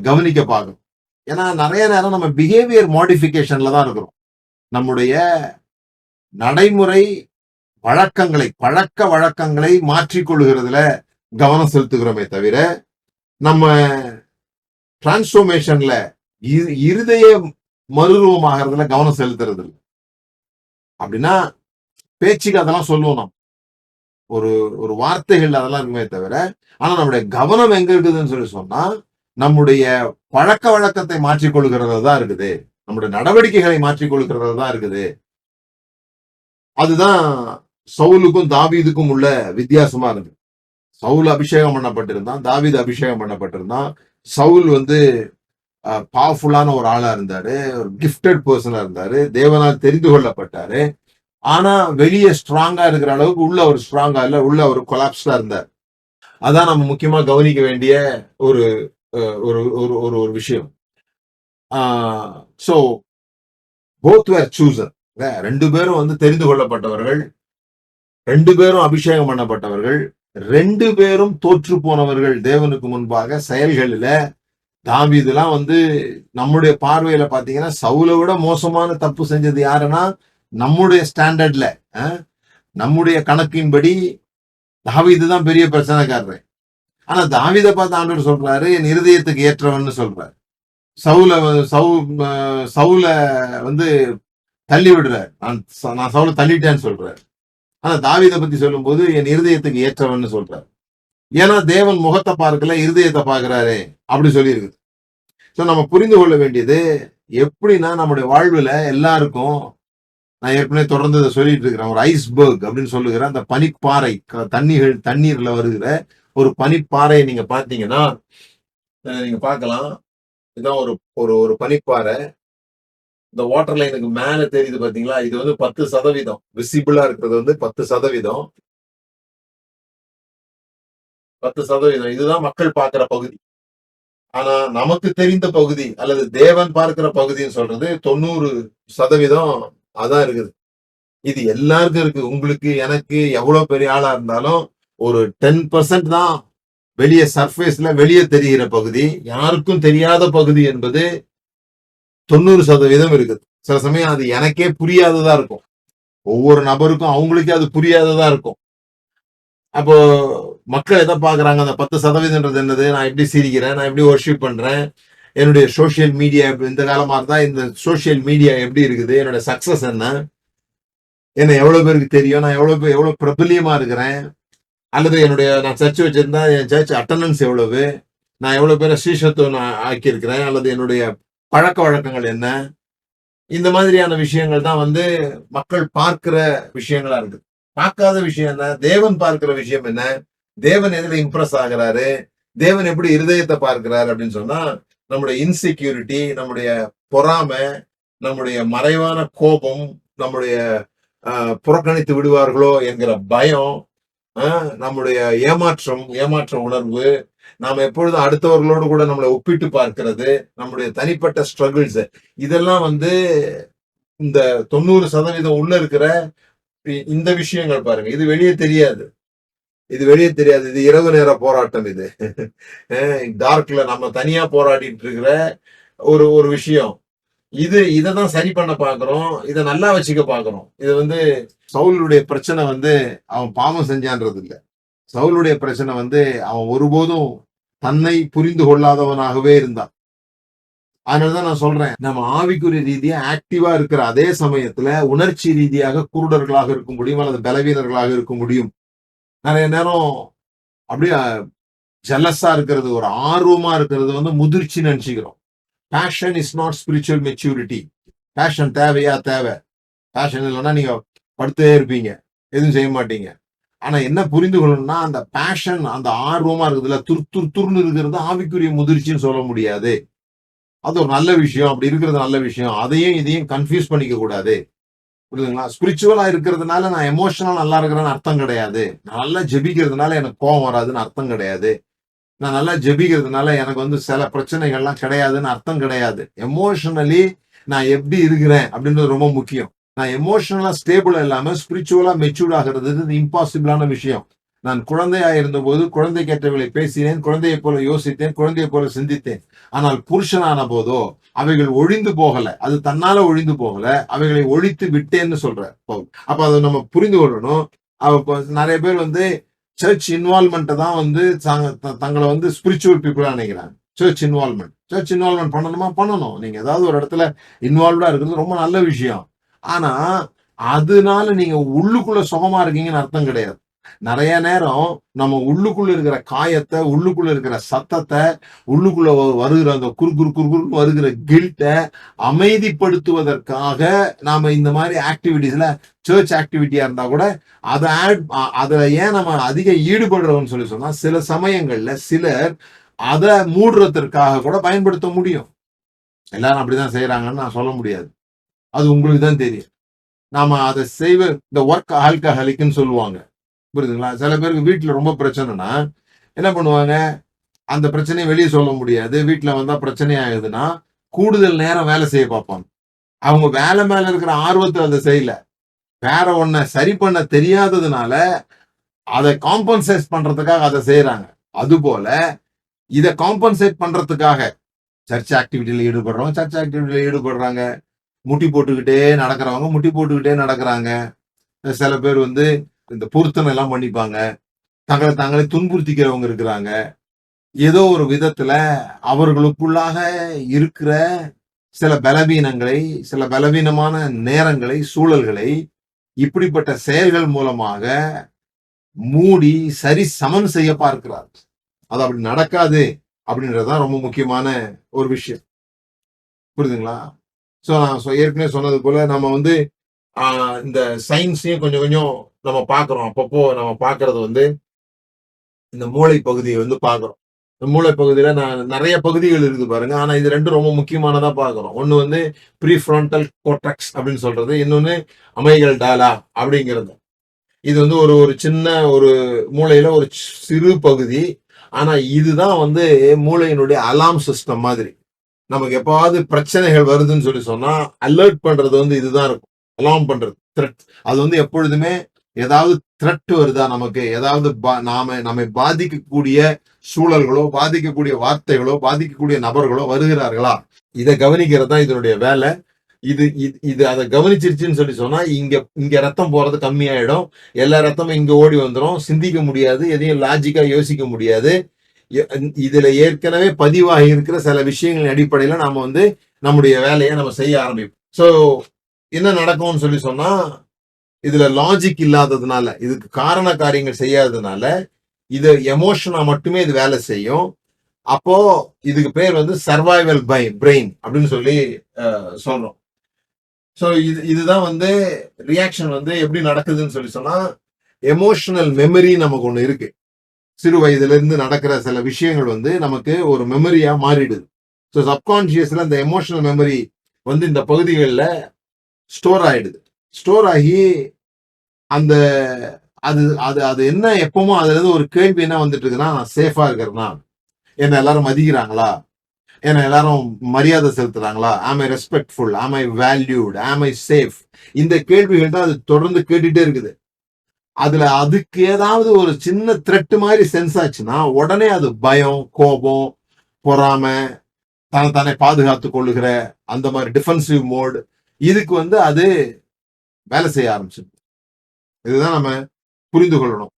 கவனிக்க பார்க்கணும். ஏன்னா நிறைய நேரம் நம்ம பிஹேவியர் மாடிஃபிகேஷன்ல தான் இருக்கிறோம். நம்முடைய நடைமுறை பழக்க வழக்கங்களை மாற்றிக்கொள்கிறதுல கவனம் செலுத்துகிறோமே தவிர நம்ம டிரான்ஸ்போர்மேஷன்ல இருதய மறுரூபமாகறதுல கவனம் செலுத்துறது இல்லை. அப்படின்னா பேச்சுக்கு அதெல்லாம் சொல்லுவோம் நம்ம, ஒரு ஒரு வார்த்தைகள் அதெல்லாம் இருக்குமே தவிர, ஆனா நம்முடைய கவனம் எங்க இருக்குதுன்னு சொல்லி சொன்னா நம்முடைய பழக்க வழக்கத்தை மாற்றிக்கொள்கிறது தான் இருக்குது, நம்முடைய நடவடிக்கைகளை மாற்றிக்கொள்கிறது தான் இருக்குது. அதுதான் சவுலுக்கும் தாவீதுக்கும் உள்ள வித்தியாசமா இருக்கு. சவுல் அபிஷேகம் பண்ணப்பட்டிருந்தான், தாவீது அபிஷேகம் பண்ணப்பட்டிருந்தான். சவுல் வந்து பவர்ஃபுல்லான ஒரு ஆளா இருந்தாரு, ஒரு கிஃப்டட் பர்சனா இருந்தாரு, தேவனால் தெரிந்து கொள்ளப்பட்டாரு. ஆனா வெளியே ஸ்ட்ராங்கா இருக்கிற அளவுக்கு உள்ள ஒரு ஸ்ட்ராங்கா இல்ல, உள்ள ஒரு கொலாப்ஸ்டா இருந்தார். அதான் நம்ம முக்கியமா கவனிக்க வேண்டிய ஒரு ஒரு ஒரு ஒரு விஷயம். So both were chosen. ரெண்டு பேரும் வந்து தெரிந்து கொள்ளப்பட்டவர்கள், ரெண்டு பேரும் அபிஷேகம் பண்ணப்பட்டவர்கள், ரெண்டு பேரும் தோற்று போனவர்கள் தேவனுக்கு முன்பாக செயல்களில. தாவீதுலாம் வந்து நம்முடைய பார்வையில பாத்தீங்கன்னா சவுலை விட மோசமான தப்பு செஞ்சது யாருன்னா நம்முடைய ஸ்டாண்டர்ட்ல, நம்முடைய கணக்கின்படி தாவீது தான் பெரிய பிரச்சனைக்காரர். ஆனா தாவீதை பார்த்து ஆண்டவர் சொல்றாரு என் இருதயத்துக்கு ஏற்றவன்னு சொல்றாரு. சவுல வந்து தள்ளி விடுறாரு, நான் சவுல தள்ளிட்டேன்னு சொல்றாரு. ஆனா தாவீதை பத்தி சொல்லும் போது என் இருதயத்துக்கு ஏற்றவன்னு சொல்றாரு. ஏன்னா தேவன் முகத்தை பார்க்கல, இருதயத்தை பார்க்கிறாரு அப்படி சொல்லியிருக்கு. நம்ம புரிந்து கொள்ள வேண்டியது எப்படின்னா நம்முடைய வாழ்வுல எல்லாருக்கும், நான் ஏற்கனவே தொடர்ந்து இதை சொல்லிட்டு இருக்கிறேன், ஒரு ஐஸ்பர்க் அப்படின்னு சொல்லுகிற அந்த பனிப்பாறை, தண்ணீர்ல வருகிற ஒரு பனிப்பாறை நீங்க பாத்தீங்கன்னா நீங்க பார்க்கலாம். இதான் ஒரு ஒரு ஒரு பனிப்பாறை. இந்த வாட்டர் லைனுக்கு மேல தெரியுது பாத்தீங்களா, இது வந்து 10% விசிபிளா இருக்கிறது வந்து 10%. 10% இதுதான் மக்கள் பார்க்கிற பகுதி. ஆனா நமக்கு தெரிந்த பகுதி அல்லது தேவன் பார்க்கிற பகுதின்னு சொல்றது 90% அதான் இருக்குது. இது எல்லாருக்கும் இருக்கு. உங்களுக்கு, எனக்கு, எவ்வளவு பெரிய ஆளா இருந்தாலும் ஒரு 10% தான் வெளியே சர்ஃபேஸ்ல வெளியே தெரிகிற பகுதி. யாருக்கும் தெரியாத பகுதி என்பது 90% இருக்குது. சில சமயம் அது எனக்கே புரியாததா இருக்கும். ஒவ்வொரு நபருக்கும் அவங்களுக்கே அது புரியாததா இருக்கும். அப்போ மக்கள் எதை பாக்குறாங்க, அந்த 10% என்னது, நான் எப்படி சிரிக்கிறேன், நான் எப்படி வொர்ஷிப் பண்றேன், என்னுடைய சோசியல் மீடியா இந்த காலமா இருந்தா இந்த சோசியல் மீடியா எப்படி இருக்குது, என்னோட சக்சஸ் என்ன, என்ன எவ்வளவு பேருக்கு தெரியும், நான் எவ்வளவு பிரபலியமா இருக்கிறேன், அல்லது என்னுடைய நான் சர்ச் வச்சிருந்தா என் சர்ச் அட்டண்டன்ஸ் எவ்வளவு, நான் எவ்வளவு பேரை ஸ்ரீசத்துவம் ஆக்கி இருக்கிறேன், அல்லது என்னுடைய பழக்க வழக்கங்கள் என்ன, இந்த மாதிரியான விஷயங்கள் தான் வந்து மக்கள் பார்க்கிற விஷயங்களா இருக்கு. பார்க்காத விஷயம் என்ன, தேவன் பார்க்கிற விஷயம் என்ன, தேவன் எதுல இம்ப்ரெஸ் ஆகிறாரு, தேவன் எப்படி இருதயத்தை பார்க்கிறாரு அப்படின்னு சொன்னா நம்முடைய இன்செக்யூரிட்டி, நம்முடைய பொறாமை, நம்முடைய மறைவான கோபம், நம்முடைய புறக்கணித்து விடுவார்களோ என்கிற பயம், நம்முடைய ஏமாற்ற உணர்வு, நாம எப்பொழுதும் அடுத்தவர்களோடு கூட நம்மளை ஒப்பிட்டு பார்க்கிறது, நம்முடைய தனிப்பட்ட ஸ்ட்ரகிள்ஸ், இதெல்லாம் வந்து இந்த 90% உள்ள இருக்கிற இந்த விஷயங்கள் பாருங்க. இது வெளியே தெரியாது, இது இரவு நேர போராட்டம். இது டார்க்ல நம்ம தனியா போராடிட்டு இருக்கிற ஒரு ஒரு விஷயம். இததான் சரி பண்ண பாக்குறோம், இதை நல்லா வச்சுக்க பாக்குறோம். இது வந்து சவுலுடைய பிரச்சனை வந்து அவன் பாவம் செஞ்சான்றது இல்ல. சவுலுடைய பிரச்சனை வந்து அவன் ஒருபோதும் தன்னை புரிந்து கொள்ளாதவனாகவே இருந்தான். அதனாலதான் நான் சொல்றேன், நம்ம ஆவிக்குரிய ரீதியா ஆக்டிவா இருக்கிற அதே சமயத்துல உணர்ச்சி ரீதியாக குருடர்களாக இருக்க முடியும், அல்லது பலவீனர்களாக இருக்க முடியும். நிறைய நேரம் அப்படியே ஜெலஸா இருக்கிறது, ஒரு ஆர்வமா இருக்கிறது வந்து முதிர்ச்சி நினைச்சுக்கிறோம். Passion is not spiritual maturity. Passion தேவையா? தேவை. பேஷன் இல்லைன்னா நீங்க படுத்தே இருப்பீங்க, எதுவும் செய்ய மாட்டீங்க. ஆனா என்ன புரிந்து கொள்ளணும்னா, அந்த பேஷன், அந்த ஆர்வமா இருக்குதுல்ல, துர்ன்னு இருக்கிறது ஆவிக்குரிய முதிர்ச்சின்னு சொல்ல முடியாது. அது ஒரு நல்ல விஷயம். அப்படி இருக்கிறது நல்ல விஷயம். அதையும் இதையும் கன்ஃப்யூஸ் பண்ணிக்க கூடாது. புரியுதுங்களா? ஸ்பிரிச்சுவலா இருக்கிறதுனால நான் எமோஷனலா நல்லா இருக்கிறேன்னு அர்த்தம் கிடையாது. நான் நல்லா ஜெபிக்கிறதுனால எனக்கு கோவம் வராதுன்னு அர்த்தம் கிடையாது. நான் நல்லா ஜெபிக்கிறதுனால எனக்கு சில பிரச்சனைகள்லாம் கிடையாதுன்னு அர்த்தம் கிடையாது. எமோஷனலி நான் எப்படி இருக்கிறேன் அப்படின்றது ரொம்ப முக்கியம். நான் எமோஷனலா ஸ்டேபிளா இல்லாம ஸ்பிரிச்சுவலா மெச்சூர்ட் ஆகிறது இம்பாசிபிளான விஷயம். நான் குழந்தையா இருந்தபோது குழந்தைக்கேற்றவைகளை பேசினேன், குழந்தையைப் போல யோசித்தேன், குழந்தையைப் போல சிந்தித்தேன். ஆனால் புருஷனான போதோ அவைகள் ஒழிந்து போகல. அது தன்னால ஒழிந்து போகல. அவைகளை ஒழித்து விட்டேன்னு சொல்றார் பவுல். அப்ப அதை நம்ம புரிந்து கொள்ளணும். நிறைய பேர் சர்ச் இன்வால்வ்மெண்ட் தான் தங்களை ஸ்பிரிச்சுவல் பீப்புளா நினைக்கிறாங்க. சர்ச் இன்வால்வ்மெண்ட் பண்ணணுமா? பண்ணணும். நீங்க ஏதாவது ஒரு இடத்துல இன்வால்வ்டா இருக்கிறது ரொம்ப நல்ல விஷயம். ஆனா அதனால நீங்க உள்ளுக்குள்ள சுகமா இருக்கீங்கன்னு அர்த்தம் கிடையாது. நிறைய நேரம் நம்ம உள்ளுக்குள்ள இருக்கிற காயத்தை, உள்ளுக்குள்ள இருக்கிற சத்தத்தை, உள்ளுக்குள்ள வருகிற அந்த குறுகுறுன்னு வருகிற கில்ட்ட அமைதிப்படுத்துவதற்காக நாம இந்த மாதிரி ஆக்டிவிட்டிஸ்ல சர்ச் ஆக்டிவிட்டியா இருந்தா கூட அதுல ஏன் நம்ம அதிக ஈடுபடுறோம்னு சொல்லி சொன்னா, சில சமயங்கள்ல சிலர் அதை மூடுறதற்காக கூட பயன்படுத்த முடியும். எல்லாரும் அப்படிதான் செய்யறாங்கன்னு நான் சொல்ல முடியாது. அது உங்களுக்கு தான் தெரியும். நாம அதை இந்த ஒர்க் ஆல்கஹாலிக்னு சொல்லுவாங்க. புரியுதுங்களா? சில பேருக்கு வீட்டுல ரொம்ப பிரச்சனைனா என்ன பண்ணுவாங்க? அந்த பிரச்சனையை வெளியே சொல்ல முடியாது. வீட்டுல வந்தா பிரச்சனை ஆகுதுன்னா கூடுதல் நேரம் வேலை செய்ய பார்ப்பாங்க. அவங்க வேலை மேல இருக்கிற ஆர்வத்தை அதை செய்யல. வேற ஒன்ன சரி பண்ண தெரியாததுனால அதை காம்பன்சேட் பண்றதுக்காக அதை செய்யறாங்க. அதுபோல இதை காம்பன்சேட் பண்றதுக்காக சர்ச் ஆக்டிவிட்டியில ஈடுபடுறாங்க. முட்டி போட்டுக்கிட்டே நடக்கிறாங்க. சில பேர் இந்த பொருத்தனை எல்லாம் பண்ணிப்பாங்க. தங்களை தாங்களே துன்புறுத்திக்கிறவங்க இருக்கிறாங்க. ஏதோ ஒரு விதத்துல அவர்களுக்குள்ளாக இருக்கிற சில பலவீனங்களை, சில பலவீனமான நேரங்களை, சூழல்களை இப்படிப்பட்ட செயல்கள் மூலமாக மூடி சரி சமன் செய்ய பார்க்கிறார். அது அப்படி நடக்காது அப்படின்றதுதான் ரொம்ப முக்கியமான ஒரு விஷயம். புரியுதுங்களா? சோ நான் ஏற்கனவே சொன்னது போல நம்ம இந்த சயின்ஸையும் கொஞ்சம் கொஞ்சம் நம்ம பாக்குறோம். அப்பப்போ நம்ம பாக்குறது இந்த மூளை பகுதியை பாக்குறோம். மூளை பகுதியில நிறைய பகுதிகள் இருக்கு பாருங்க. ஆனா இது ரெண்டும் ரொம்ப முக்கியமானதா பாக்குறோம். ஒண்ணு ப்ரீஃப்ரண்டல் கோர்டெக்ஸ் அப்படின்னு சொல்றது, இன்னொன்னு அமைகல்டாலா அப்படிங்கிறது. இது ஒரு சின்ன ஒரு மூளையில ஒரு சிறு பகுதி. ஆனா இதுதான் மூளையினுடைய அலாம் சிஸ்டம் மாதிரி. நமக்கு எப்பாவது பிரச்சனைகள் வருதுன்னு சொல்லி சொன்னா அலர்ட் பண்றது இதுதான் இருக்கும். அலாம் பண்றது த்ரெட். அது எப்பொழுதுமே ஏதாவது த்ரெட் வருதா, நமக்கு ஏதாவது நம்மை பாதிக்கக்கூடிய சூழல்களோ, பாதிக்கக்கூடிய வார்த்தைகளோ, பாதிக்கக்கூடிய நபர்களோ வருகிறார்களா, இதை கவனிக்கிறது தான் இதனுடைய வேலை. இது அதை கவனிச்சிருச்சுன்னு சொல்லி சொன்னா இங்க ரத்தம் போறது கம்மியாயிடும். எல்லா ரத்தமும் இங்க ஓடி வந்துடும். சிந்திக்க முடியாது, எதையும் லாஜிக்கா யோசிக்க முடியாது. இதுல ஏற்கனவே பதிவாகி இருக்கிற சில விஷயங்களின் அடிப்படையில நாம நம்முடைய வேலையை நம்ம செய்ய ஆரம்பிப்போம். சோ என்ன நடக்கும்னு சொல்லி சொன்னா, இதுல லாஜிக் இல்லாததுனால, இதுக்கு காரண காரியங்கள் செய்யாததுனால இது எமோஷனா மட்டுமே இது வேலை செய்யும். அப்போ இதுக்கு பேர் சர்வைவல் பிரெயின் அப்படின்னு சொல்லி சொல்றோம். சோ இதுதான் ரியாக்ஷன் எப்படி நடக்குதுன்னு சொல்லி சொன்னா, எமோஷனல் மெமரி நமக்கு ஒண்ணு இருக்கு. சிறு வயதுல இருந்து நடக்கிற சில விஷயங்கள் நமக்கு ஒரு மெமரியா மாறிடுது. ஸோ சப்கான்சியஸ்ல இந்த எமோஷனல் மெமரி இந்த பகுதிகளில் ஸ்டோர் ஆயிடுது. ஸ்டோர் ஆகி அந்த அது அது அது என்ன எப்பவுமோ அதுல இருந்து ஒரு கேள்வி என்ன வந்துட்டு இருக்குன்னா, நான் சேஃபா இருக்கிறேன்னா, என்ன எல்லாரும் மதிக்கிறாங்களா, என்ன எல்லாரும் மரியாதை செலுத்துறாங்களா, ஆம் ஐ ரெஸ்பெக்ட்ஃபுல், ஆம் ஐ வேல்யூட், ஆம் ஐ சேஃப், இந்த கேள்விகள் தான் அது தொடர்ந்து கேட்டுட்டே இருக்குது. அதுக்கு ஏதாவது ஒரு சின்ன த்ரெட் மாதிரி சென்ஸ் ஆச்சுன்னா உடனே அது பயம், கோபம், பொறாமை, தானே பாதுகாத்துக் கொள்ளுகிற அந்த மாதிரி டிஃபென்சிவ் மோட், இதுக்கு அது வேலை செய்ய ஆரம்பிச்சிருக்கு. இதுதான் நம்ம புரிந்து கொள்ளணும்.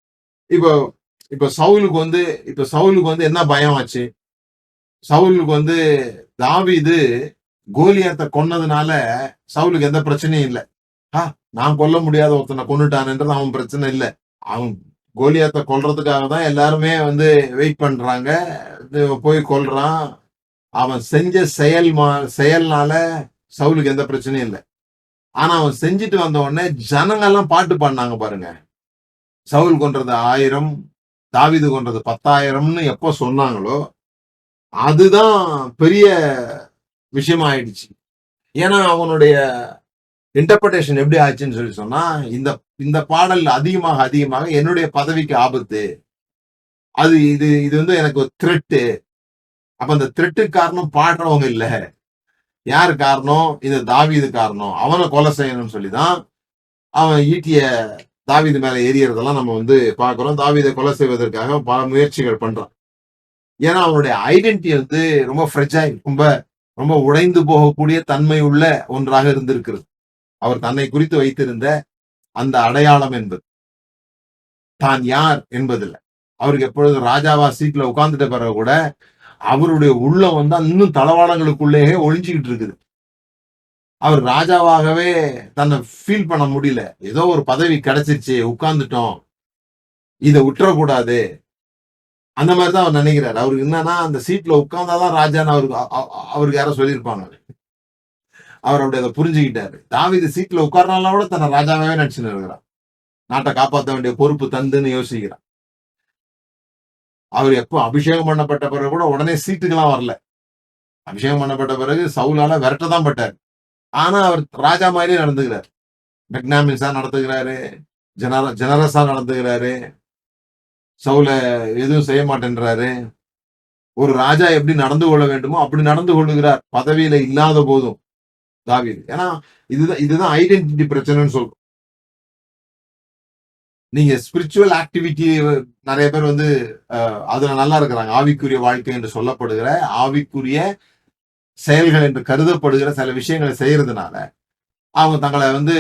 இப்போ இப்ப சவுலுக்கு என்ன பயம் ஆச்சு? சவுலுக்கு தாவீது கோலியாத்தை கொன்னதுனால சவுலுக்கு எந்த பிரச்சனையும் இல்லை. நான் கொல்ல முடியாத ஒருத்தனை கொண்டுட்டான்ன்றது அவன் பிரச்சனை இல்லை. அவன் கோலியாத்தை கொல்றதுக்காக தான் எல்லாருமே வெயிட் பண்றாங்க. போய் கொல்றான். அவன் செஞ்ச செயல்னால சவுலுக்கு எந்த பிரச்சனையும் இல்லை. ஆனா அவன் செஞ்சுட்டு வந்த உடனே ஜனங்கள்லாம் பாட்டு பாடினாங்க பாருங்க. சவுல் கொன்றது 1000, தாவீது கொன்றது 10,000ன்னு எப்போ சொன்னாங்களோ அதுதான் பெரிய விஷயம் ஆயிடுச்சு. ஏன்னா அவனுடைய இன்டர்பிரேஷன் எப்படி ஆச்சுன்னு சொல்லி சொன்னா, இந்த இந்த பாடல் அதிகமாக அதிகமாக என்னுடைய பதவிக்கு ஆபத்து. இது வந்து எனக்கு ஒரு த்ரெட்டு. அப்ப அந்த த்ரெட்டுக்கு காரணம் பாடுறவங்க இல்ல. யாரு காரணம்? இது தாவீது காரணம். அவனை கொலை செய்யணும்னு சொல்லிதான் அவன் ஈட்டிய தாவீது மேல எரியறதெல்லாம் நம்ம வந்து பார்க்கிறோம். தாவீதை கொலை செய்வதற்காக பல முயற்சிகள் பண்றான். ஏன்னா அவனுடைய ஐடென்டிட்டி வந்து ரொம்ப ஃப்ரெஜைல், ரொம்ப உடைந்து போகக்கூடிய தன்மை உள்ள ஒன்றாக இருந்திருக்கிறது. அவர் தன்னை குறித்து வைத்திருந்த அந்த அடையாளம் என்பது தான் யார் என்பதில்ல. அவருக்கு எப்பொழுது ராஜாவா சீட்ல உட்கார்ந்துட்ட பிறகு கூட அவருடைய உள்ளம் வந்து இன்னும் தளவாடங்களுக்குள்ளேயே ஒளிஞ்சுக்கிட்டு இருக்குது. அவர் ராஜாவாகவே தன்னை ஃபீல் பண்ண முடியல. ஏதோ ஒரு பதவி கிடைச்சிருச்சு, உட்கார்ந்துட்டோம், இதை விட்டுறக்கூடாது, அந்த மாதிரிதான் அவர் நினைக்கிறாரு. அவருக்கு என்னன்னா அந்த சீட்ல உட்கார்ந்தாதான் ராஜான்னு அவருக்கு யாரோ சொல்லியிருப்பாங்க. அவர் அப்படி அதை புரிஞ்சுக்கிட்டாரு. தாவீது சீட்ல உட்கார்னால கூட தன்னை ராஜாவே நினைச்சுன்னு இருக்கிறார். நாட்டை காப்பாற்ற வேண்டிய பொறுப்பு தந்துன்னு யோசிக்கிறார். அவர் எப்போ அபிஷேகம் பண்ணப்பட்ட பிறகு கூட உடனே சீட்டுக்கெல்லாம் வரல. அபிஷேகம் பண்ணப்பட்ட பிறகு சவுலால விரட்டதான் பட்டார். ஆனா அவர் ராஜா மாதிரியே நடந்துக்கிறார். மெக்னாமின்ஸா நடத்துகிறாரு, ஜெனரஸா நடந்துகிறாரு, சவுல எதுவும் செய்ய மாட்டேன்றாரு. ஒரு ராஜா எப்படி நடந்து கொள்ள வேண்டுமோ அப்படி நடந்து கொள்ளுகிறார், பதவியில இல்லாத போதும் தாவீது. ஏன்னா இதுதான் ஐடென்டிட்டி பிரச்சனைன்னு சொல்றோம். நீங்க ஸ்பிரிச்சுவல் ஆக்டிவிட்டி நிறைய பேர் வந்து அதுல நல்லா இருக்கிறாங்க. ஆவிக்குரிய வாழ்க்கை என்று சொல்லப்படுகிற ஆவிக்குரிய செயல்கள் என்று கருதப்படுகிற சில விஷயங்களை செய்யறதுனால அவங்க தங்களை வந்து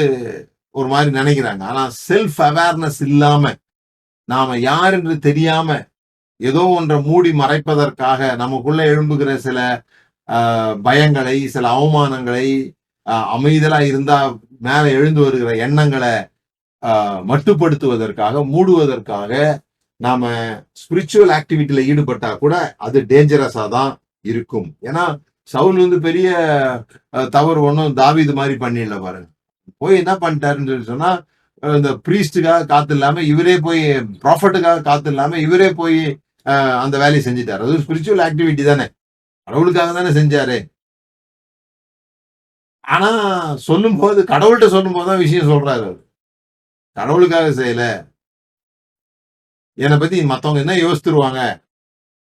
ஒரு மாதிரி நினைக்கிறாங்க. ஆனா செல்ஃப் அவேர்னஸ் இல்லாம, நாம யார் என்று தெரியாம ஏதோ ஒன்றை மூடி மறைப்பதற்காக நமக்குள்ள எழும்புகிற சில பயங்களை, சில அவமானங்களை, அமைதலா இருந்தா மேல எழுந்து வருகிற எண்ணங்களை மட்டுப்படுத்துவதற்காக, மூடுவதற்காக நாம ஸ்பிரிச்சுவல் ஆக்டிவிட்டியில ஈடுபட்டா கூட அது டேஞ்சரஸா தான் இருக்கும். ஏன்னா சவுல் வந்து பெரிய தவறு ஒன்றும் தாவீது மாதிரி பண்ணிடல பாருங்க. போய் என்ன பண்ணிட்டாருன்னு சொல்லி சொன்னா, இந்த பிரீஸ்டுக்காக காத்து இல்லாம இவரே போய், ப்ராஃபட்டுக்காக காத்து இல்லாம இவரே போய் அந்த வேலையை செஞ்சுட்டாரு. அது ஸ்பிரிச்சுவல் ஆக்டிவிட்டி தானே, கடவுளுக்காக தானே செஞ்சாரு. ஆனா சொல்லும் போது, கடவுள்கிட்ட சொல்லும் போதுதான் விஷயம் சொல்றாரு. அவர் கடவுளுக்காக செய்யல, என்னை பத்தி மத்தவங்க என்ன யோசித்துருவாங்க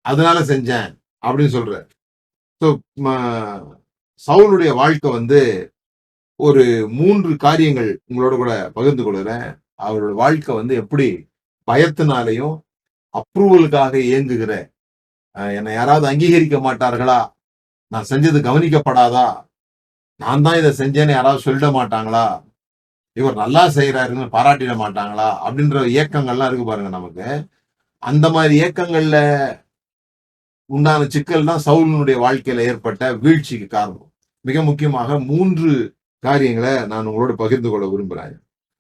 அதனால செஞ்சேன் அப்படின்னு சொல்றாரு. சவுலுடைய வாழ்க்கை வந்து ஒரு 3 காரியங்கள் உங்களோட கூட பகிர்ந்து கொள்கிறேன். அவரோட வாழ்க்கை வந்து எப்படி பயத்தினாலையும் அப்ரூவலுக்காக இயங்குகிற, என்னை யாராவது அங்கீகரிக்க மாட்டார்களா, நான் செஞ்சது கவனிக்கப்படாதா, நான் தான் இதை செஞ்சேன்னு யாராவது சொல்லிட மாட்டாங்களா, இவர் நல்லா செய்யறாருன்னு பாராட்டிட மாட்டாங்களா அப்படின்ற இயக்கங்கள்லாம் இருக்கு பாருங்க நமக்கு. அந்த மாதிரி இயக்கங்கள்ல உண்டான சிக்கல் தான் சவுலினுடைய வாழ்க்கையில ஏற்பட்ட வீழ்ச்சிக்கு காரணம். மிக முக்கியமாக 3 காரியங்களை நான் உங்களோட பகிர்ந்து கொள்ள விரும்புறேன்.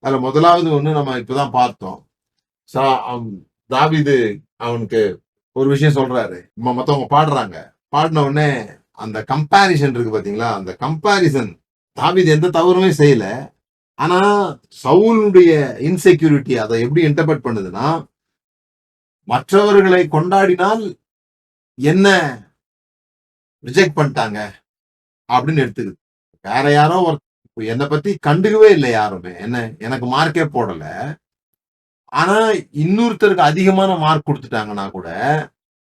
அதுல முதலாவது ஒண்ணு நம்ம இப்பதான் பார்த்தோம். தாவீது அவனுக்கு ஒரு விஷயம் சொல்றாரு, மத்தவங்க பாடுறாங்க, பாடின உடனே அந்த கம்பாரிசன் இருக்கு பாத்தீங்களா, அந்த கம்பாரிசன், தாவீது எந்த தவறுமே செய்யல, ஆனா சவுலுடைய இன்செக்யூரிட்டி அதை எப்படி இன்டர்பிரட் பண்ணுதுன்னா, மற்றவர்களை கொண்டாடினால் என்ன ரிஜெக்ட் பண்ணிட்டாங்க அப்படின்னு எடுத்துக்குது. வேற யாரோ என்னை பத்தி கண்டுக்கவே இல்லை, யாருமே என்ன எனக்கு மார்க்கே போடல, ஆனா இன்னொருத்தருக்கு அதிகமான மார்க் கொடுத்துட்டாங்கன்னா கூட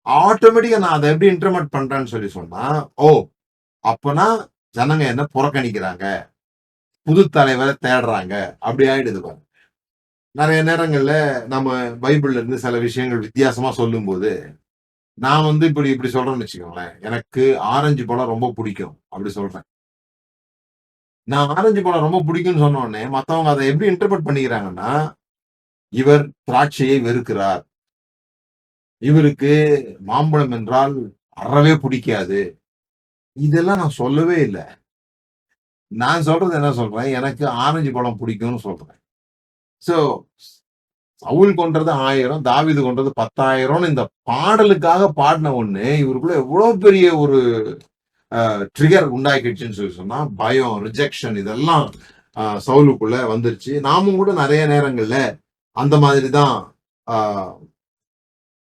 ஆட்டோமேட்டிக்கா நான் அதை எப்படி இன்டர்பிரட் பண்றேன்னு சொல்லி சொன்னா, ஓ அப்பனா ஜனங்க என்ன புறக்கணிக்கிறாங்க, புது தலைவரை தேடுறாங்க, அப்படி ஆயிடுது பாருங்க. நிறைய நேரங்கள்ல நம்ம பைபிள்ல இருந்து சில விஷயங்கள் வித்தியாசமா சொல்லும் போது நான் வந்து இப்படி சொல்றேன்னு வச்சுக்கோங்களேன், எனக்கு ஆரஞ்சு பழம் ரொம்ப பிடிக்கும் அப்படி சொல்றேன். நான் ஆரஞ்சு பழம் ரொம்ப பிடிக்கும்னு சொன்ன உடனே மத்தவங்க அதை எப்படி இன்டர்பிரட் பண்ணிக்கிறாங்கன்னா, இவர் திராட்சையை வெறுக்கிறார், இவருக்கு மாம்பழம் என்றால் அறவே பிடிக்காது. இதெல்லாம் நான் சொல்லவே இல்லை. நான் சொல்றது என்ன சொல்றேன், எனக்கு ஆரஞ்சு பழம் பிடிக்கும்னு சொல்றேன். சோ சவுல் கொன்றது 1000, தாவீது கொன்றது 10,000 இந்த பாடலுக்காக பாடின ஒண்ணு இவருக்குள்ள எவ்வளவு பெரிய ஒரு ட்ரிகர் உண்டாக்கிடுச்சுன்னு சொல்லி சொன்னா, பயம், ரிஜெக்ஷன் இதெல்லாம் சவுலுக்குள்ள வந்துருச்சு. நாமும் கூட நிறைய நேரங்கள்ல அந்த மாதிரி தான்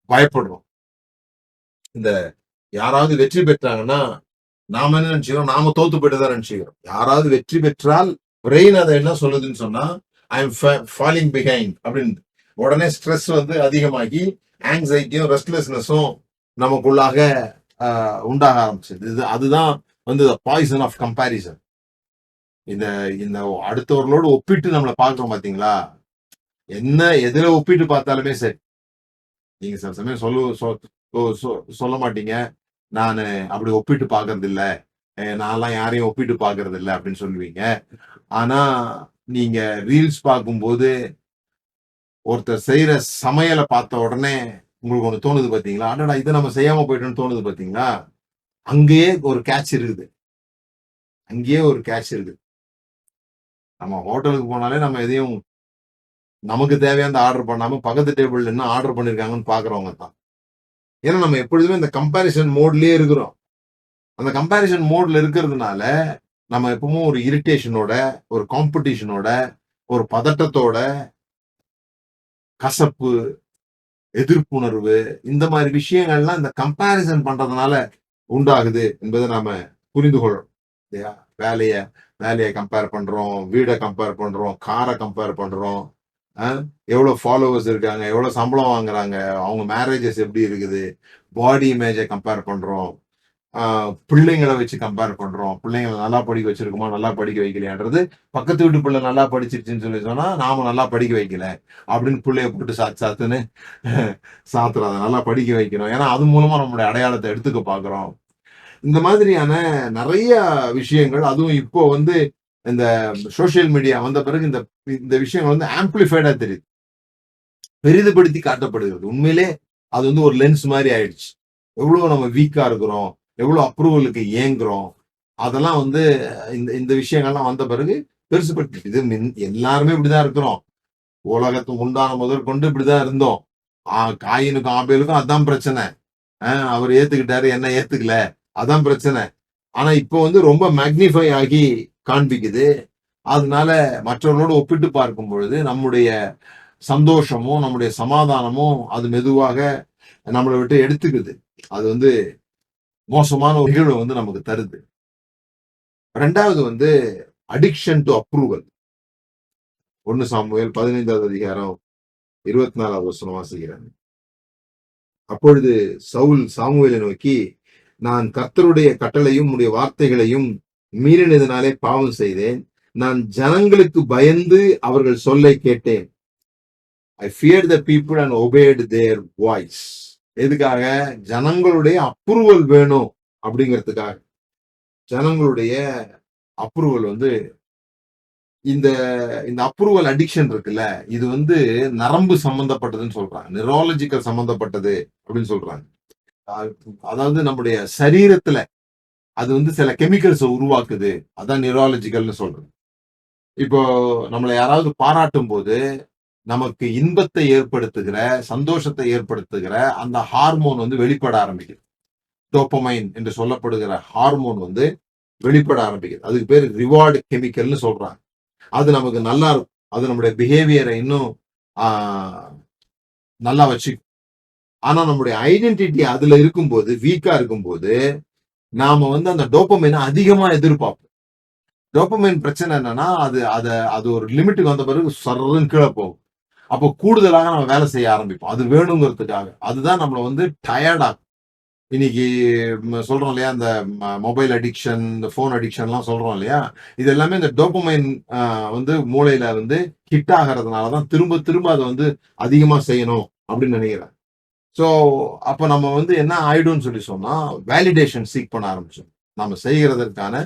பயப்படுறோம். இந்த யாராவது வெற்றி பெற்றாங்கன்னா நாம என்ன நினைச்சுக்கிறோம், நாம தோத்து போயிட்டு தான் நினைச்சுக்கிறோம். யாராவது வெற்றி பெற்றால் பிரெயின் அதை என்ன சொல்லுதுன்னு சொன்னா, ஐ எம் ஃபாலிங் பிஹைண்ட் அப்படின்னு உடனே ஸ்ட்ரெஸ் வந்து அதிகமாகி ஆங்ஸைட்டியும் ரெஸ்ட்லெஸ்னஸும் நமக்குள்ளாக உண்டாக ஆரம்பிச்சது. அதுதான் வந்து பாய்சன் ஆஃப் கம்பேரிசன். இந்த இந்த அடுத்தவர்களோடு ஒப்பிட்டு நம்மளை பார்க்கிறோம் பாத்தீங்களா, என்ன எதுல ஒப்பிட்டு பார்த்தாலுமே சரி, நீங்க சில சமயம் சொல்ல மாட்டீங்க, நான் அப்படி ஒப்பிட்டு பார்க்கறது இல்ல, நான்லாம் யாரையும் ஒப்பிட்டு பார்க்கறது இல்லை அப்படின்னு சொல்லுவீங்க. ஆனா நீங்க ரீல்ஸ் பார்க்கும்போது ஒருத்தர் செய்யற சமையலை பார்த்த உடனே உங்களுக்கு ஒண்ணு தோணுது பாத்தீங்களா, அடடா இதை நம்ம செய்யாம போயிட்டோம்னு தோணுது பாத்தீங்களா, அங்கேயே ஒரு கேட்ச் இருக்குது. அங்கேயே ஒரு கேட்ச் இருக்குது. நம்ம ஹோட்டலுக்கு போனாலே நம்ம எதையும் நமக்கு தேவையான ஆர்டர் பண்ணாம பக்கத்து டேபிள்ல என்ன ஆர்டர் பண்ணிருக்காங்கன்னு பாக்குறவங்க தான். ஏன்னா நம்ம எப்பொழுதுமே இந்த கம்பேரிசன் மோட்லயே இருக்கிறோம். அந்த கம்பேரிசன் மோட்ல இருக்கிறதுனால நம்ம எப்பவும் ஒரு இரிட்டேஷனோட, ஒரு காம்படிஷனோட, ஒரு பதட்டத்தோட, கசப்பு, எதிர்ப்புணர்வு, இந்த மாதிரி விஷயங்கள்லாம் இந்த கம்பேரிசன் பண்றதுனால உண்டாகுது என்பதை நாம புரிந்து கொள்ளணும் இல்லையா. வேலையை கம்பேர் பண்றோம், வீடை கம்பேர் பண்றோம், காரை கம்பேர் பண்றோம், எவ்வளவு ஃபாலோவர்ஸ் இருக்காங்க, எவ்வளவு சம்பளம் வாங்குறாங்க, அவங்க மேரேஜஸ் எப்படி இருக்குது, பாடி இமேஜை கம்பேர் பண்றோம், பிள்ளைங்களை வச்சு கம்பேர் பண்றோம். பிள்ளைங்களை நல்லா படிக்க வச்சிருக்குமா, நல்லா படிக்க வைக்கலையான்றது, பக்கத்து வீட்டு பிள்ளை நல்லா படிச்சிருச்சுன்னு சொல்லி சொன்னா நாம நல்லா படிக்க வைக்கல அப்படின்னு பிள்ளைய போட்டு சாத்துன்னு சாத்துறோம். அதை நல்லா படிக்க வைக்கணும், ஏன்னா அது மூலமா நம்மளுடைய அடையாளத்தை எடுத்துக்க பாக்குறோம். இந்த மாதிரியான நிறைய விஷயங்கள், அதுவும் இப்போ வந்து இந்த சோசியல் மீடியா வந்த பிறகு இந்த விஷயங்கள் வந்து ஆம்பிளிஃபைடா தெரியுது, பெரிதுபடுத்தி காட்டப்படுகிறது. உண்மையிலே அது வந்து ஒரு லென்ஸ் மாதிரி ஆயிடுச்சு. எவ்வளவு நம்ம வீக்கா இருக்கிறோம், எவ்வளவு அப்ரூவலுக்கு ஏங்குறோம், அதெல்லாம் வந்து இந்த விஷயங்கள்லாம் வந்த பிறகு பெருசுபடுத்தி இது எல்லாருமே இப்படிதான் இருக்கிறோம். உலகத்து உண்டான முதற்கொண்டு இப்படிதான் இருந்தோம். காயினுக்கும் ஆபேலுக்கும் அதான் பிரச்சனை. அவர் ஏத்துக்கிட்டாரு, என்ன ஏத்துக்கல, அதான் பிரச்சனை. ஆனா இப்போ வந்து ரொம்ப மேக்னிஃபை ஆகி காண்பிக்குது. அதனால மற்றவர்களோடு ஒப்பிட்டு பார்க்கும் பொழுது நம்முடைய சந்தோஷமும் நம்முடைய சமாதானமும் அது மெதுவாக நம்மளை விட்டு எடுத்துக்குது. அது வந்து மோசமான ஒரு நிகழ்வு வந்து நமக்கு தருது. ரெண்டாவது வந்து அடிக்ஷன் டு அப்ரூவல். 1 சாமுவேல் 15வது அதிகாரம் 24வது வசனம் வாசிக்கிறாங்க. அப்பொழுது சவுல் சாமுவேலை நோக்கி, நான் கர்த்தருடைய கட்டளையும் உடைய வார்த்தைகளையும் மீறினதினாலே பாவம் செய்தேன். நான் ஜனங்களுக்கு பயந்து அவர்கள் சொல்லை கேட்டேன். I feared the people and obeyed their voice. எதுக்காக? ஜனங்களுடைய அப்ரூவல் வேணும் அப்படிங்கிறதுக்காக. ஜனங்களுடைய அப்ரூவல் வந்து இந்த அப்ரூவல் அடிக்ஷன் இருக்குல்ல, இது வந்து நரம்பு சம்பந்தப்பட்டதுன்னு சொல்றாங்க, நியூராலஜிக்கல் சம்பந்தப்பட்டது அப்படின்னு சொல்றாங்க. அதாவது நம்முடைய சரீரத்துல அது வந்து சில கெமிக்கல்ஸ் உருவாக்குது, அதான் நியூராலஜிக்கல்னு சொல்றது. இப்போ நம்மளை யாராவது பாராட்டும் போது நமக்கு இன்பத்தை ஏற்படுத்துகிற, சந்தோஷத்தை ஏற்படுத்துகிற அந்த ஹார்மோன் வந்து வெளிப்பட ஆரம்பிக்குது. டோபமைன் என்று சொல்லப்படுகிற ஹார்மோன் வந்து வெளிப்பட ஆரம்பிக்குது. அதுக்கு பேர் ரிவார்டு கெமிக்கல்னு சொல்றாங்க. அது நமக்கு நல்லா இருக்கும். அது நம்முடைய பிஹேவியரை இன்னும் நல்லா வச்சுக்கும். ஆனா நம்முடைய ஐடென்டிட்டி அதுல இருக்கும்போது, வீக்கா இருக்கும்போது, நாம வந்து அந்த டோபமைனை அதிகமா எதிர்பார்ப்போம். டோபமைன் பிரச்சனை என்னன்னா, அது ஒரு லிமிட்டுக்கு வந்த பிறகு சர்ன்னு கீழே போகும். அப்போ கூடுதலாக நம்ம வேலை செய்ய ஆரம்பிப்போம், அது வேணுங்கிறதுக்காக. அதுதான் நம்மளை வந்து டயர்டாகும். இன்னைக்கு சொல்றோம் இல்லையா, இந்த மொபைல் அடிக்ஷன், இந்த போன் அடிக்ஷன்லாம் சொல்றோம் இல்லையா, இது எல்லாமே இந்த டோபமைன் வந்து மூளையில வந்து ஹிட் ஆகிறதுனாலதான் திரும்ப திரும்ப அதை வந்து அதிகமா செய்யணும் அப்படின்னு நினைக்கிறேன். சோ அப்ப நம்ம வந்து என்ன ஆயிடும்னு சொல்லி சொன்னா, வேலிடேஷன் சீக் பண்ண ஆரம்பிச்சோம். நாம செய்கிறதற்கான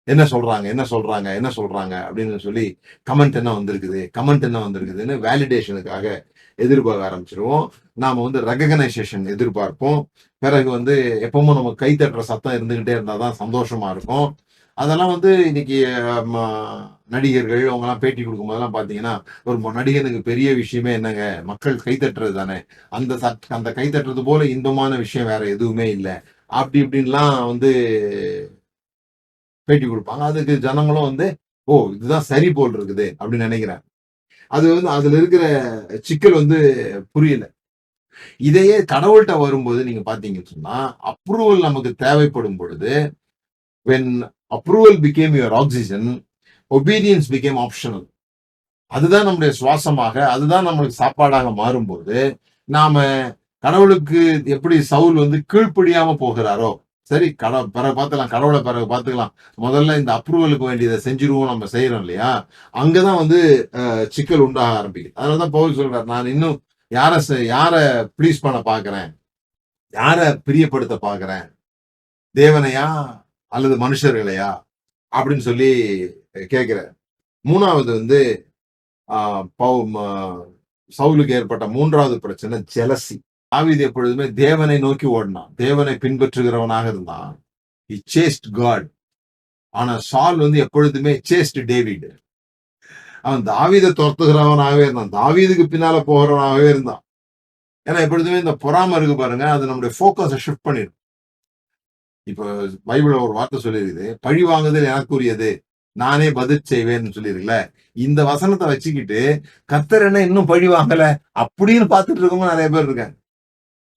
என்ன சொல்றாங்க அப்படின்னு சொல்லி கமெண்ட் என்ன வந்திருக்குதுன்னு வேலிடேஷனுக்காக எதிர்பார்க்க ஆரம்பிச்சிருவோம். நாம வந்து ரெகக்னைசேஷன் எதிர்பார்ப்போம். பிறகு வந்து எப்பவும் நம்ம கை தட்டுற சத்தம் இருந்துகிட்டே இருந்தாதான் சந்தோஷமா இருக்கும். அதெல்லாம் வந்து இன்னைக்கு நடிகர்கள் அவங்க எல்லாம் பேட்டி கொடுக்கும் போதெல்லாம் பாத்தீங்கன்னா, ஒரு நடிகனுக்கு பெரிய விஷயமே என்னங்க, மக்கள் கை தட்டுறது தானே, அந்த கை தட்டுறது போல இன்பமான விஷயம் வேற எதுவுமே இல்லை அப்படி இப்படின்லாம் வந்து பேட்டி கொடுப்பாங்க. அதுக்கு ஜனங்களும் வந்து, ஓ இதுதான் சரி போல் இருக்குது அப்படின்னு நினைக்கிறேன். அது வந்து அதுல இருக்கிற சிக்கல் வந்து புரியல. இதையே கடவுள்ட்ட வரும்போது நீங்க பார்த்தீங்கன்னு சொன்னா, அப்ரூவல் நமக்கு தேவைப்படும் பொழுது, when approval became your oxygen, obedience became optional. அதுதான் நம்முடைய சுவாசமாக, அதுதான் நம்மளுக்கு சாப்பாடாக மாறும்போது, நாம கடவுளுக்கு எப்படி சவுல் வந்து கீழ்ப்படியாம போகிறாரோ, சரி பிறகு பார்த்துக்கலாம். கடவுள பிறகு பார்த்துக்கலாம். முதல்ல இந்த அப்ரூவலுக்கு வேண்டியத செஞ்சுருவோம் நம்ம செய்றோம் இல்லையா? அங்க தான் வந்து சிக்கல் உண்டாக ஆரம்பிக்குது. அதனால தான் பவுல் சொல்றார், நான் இன்னும் யார ப்ளீஸ் பண்ண பார்க்கிறேன்? யார பிரியப்படுத்த பார்க்கிறேன்? தேவனையா? அல்லது மனுஷர்களையா? அப்படின்னு சொல்லி கேட்கிறார். 3வது வந்து ஆ பவு ம சவுலுக்கு ஏற்பட்ட 3வது பிரச்சனை ஜெலசி. தாவீது எப்பொழுதுமே தேவனை நோக்கி ஓடினான். தேவனை பின்பற்றுகிறவனாக இருந்தான். He chased God. ஆனா சால் வந்து எப்பொழுதுமே சேஸ்ட் டேவிட். அவன் தாவீத துரத்துகிறவனாகவே இருந்தான். தாவீதுக்கு பின்னால போகிறவனாகவே இருந்தான். ஏன்னா எப்பொழுதுமே இந்த பொறாமை இருக்கு பாருங்க, அது நம்முடைய ஃபோக்கஸ ஷிஃப்ட் பண்ணிரும். இப்ப பைபிள்ல ஒரு வார்த்தை சொல்லியிருக்குது, பழி வாங்குதல் எனக்குரியது. நானே பதில் செய்வேன்னு சொல்லிருக்குல்ல. இந்த வசனத்த வச்சுக்கிட்டு, கர்த்தர் என்ன இன்னும் பழி வாங்கல அப்படின்னு பார்த்துட்டு இருக்கவங்க நெறைய பேர் இருக்காங்க.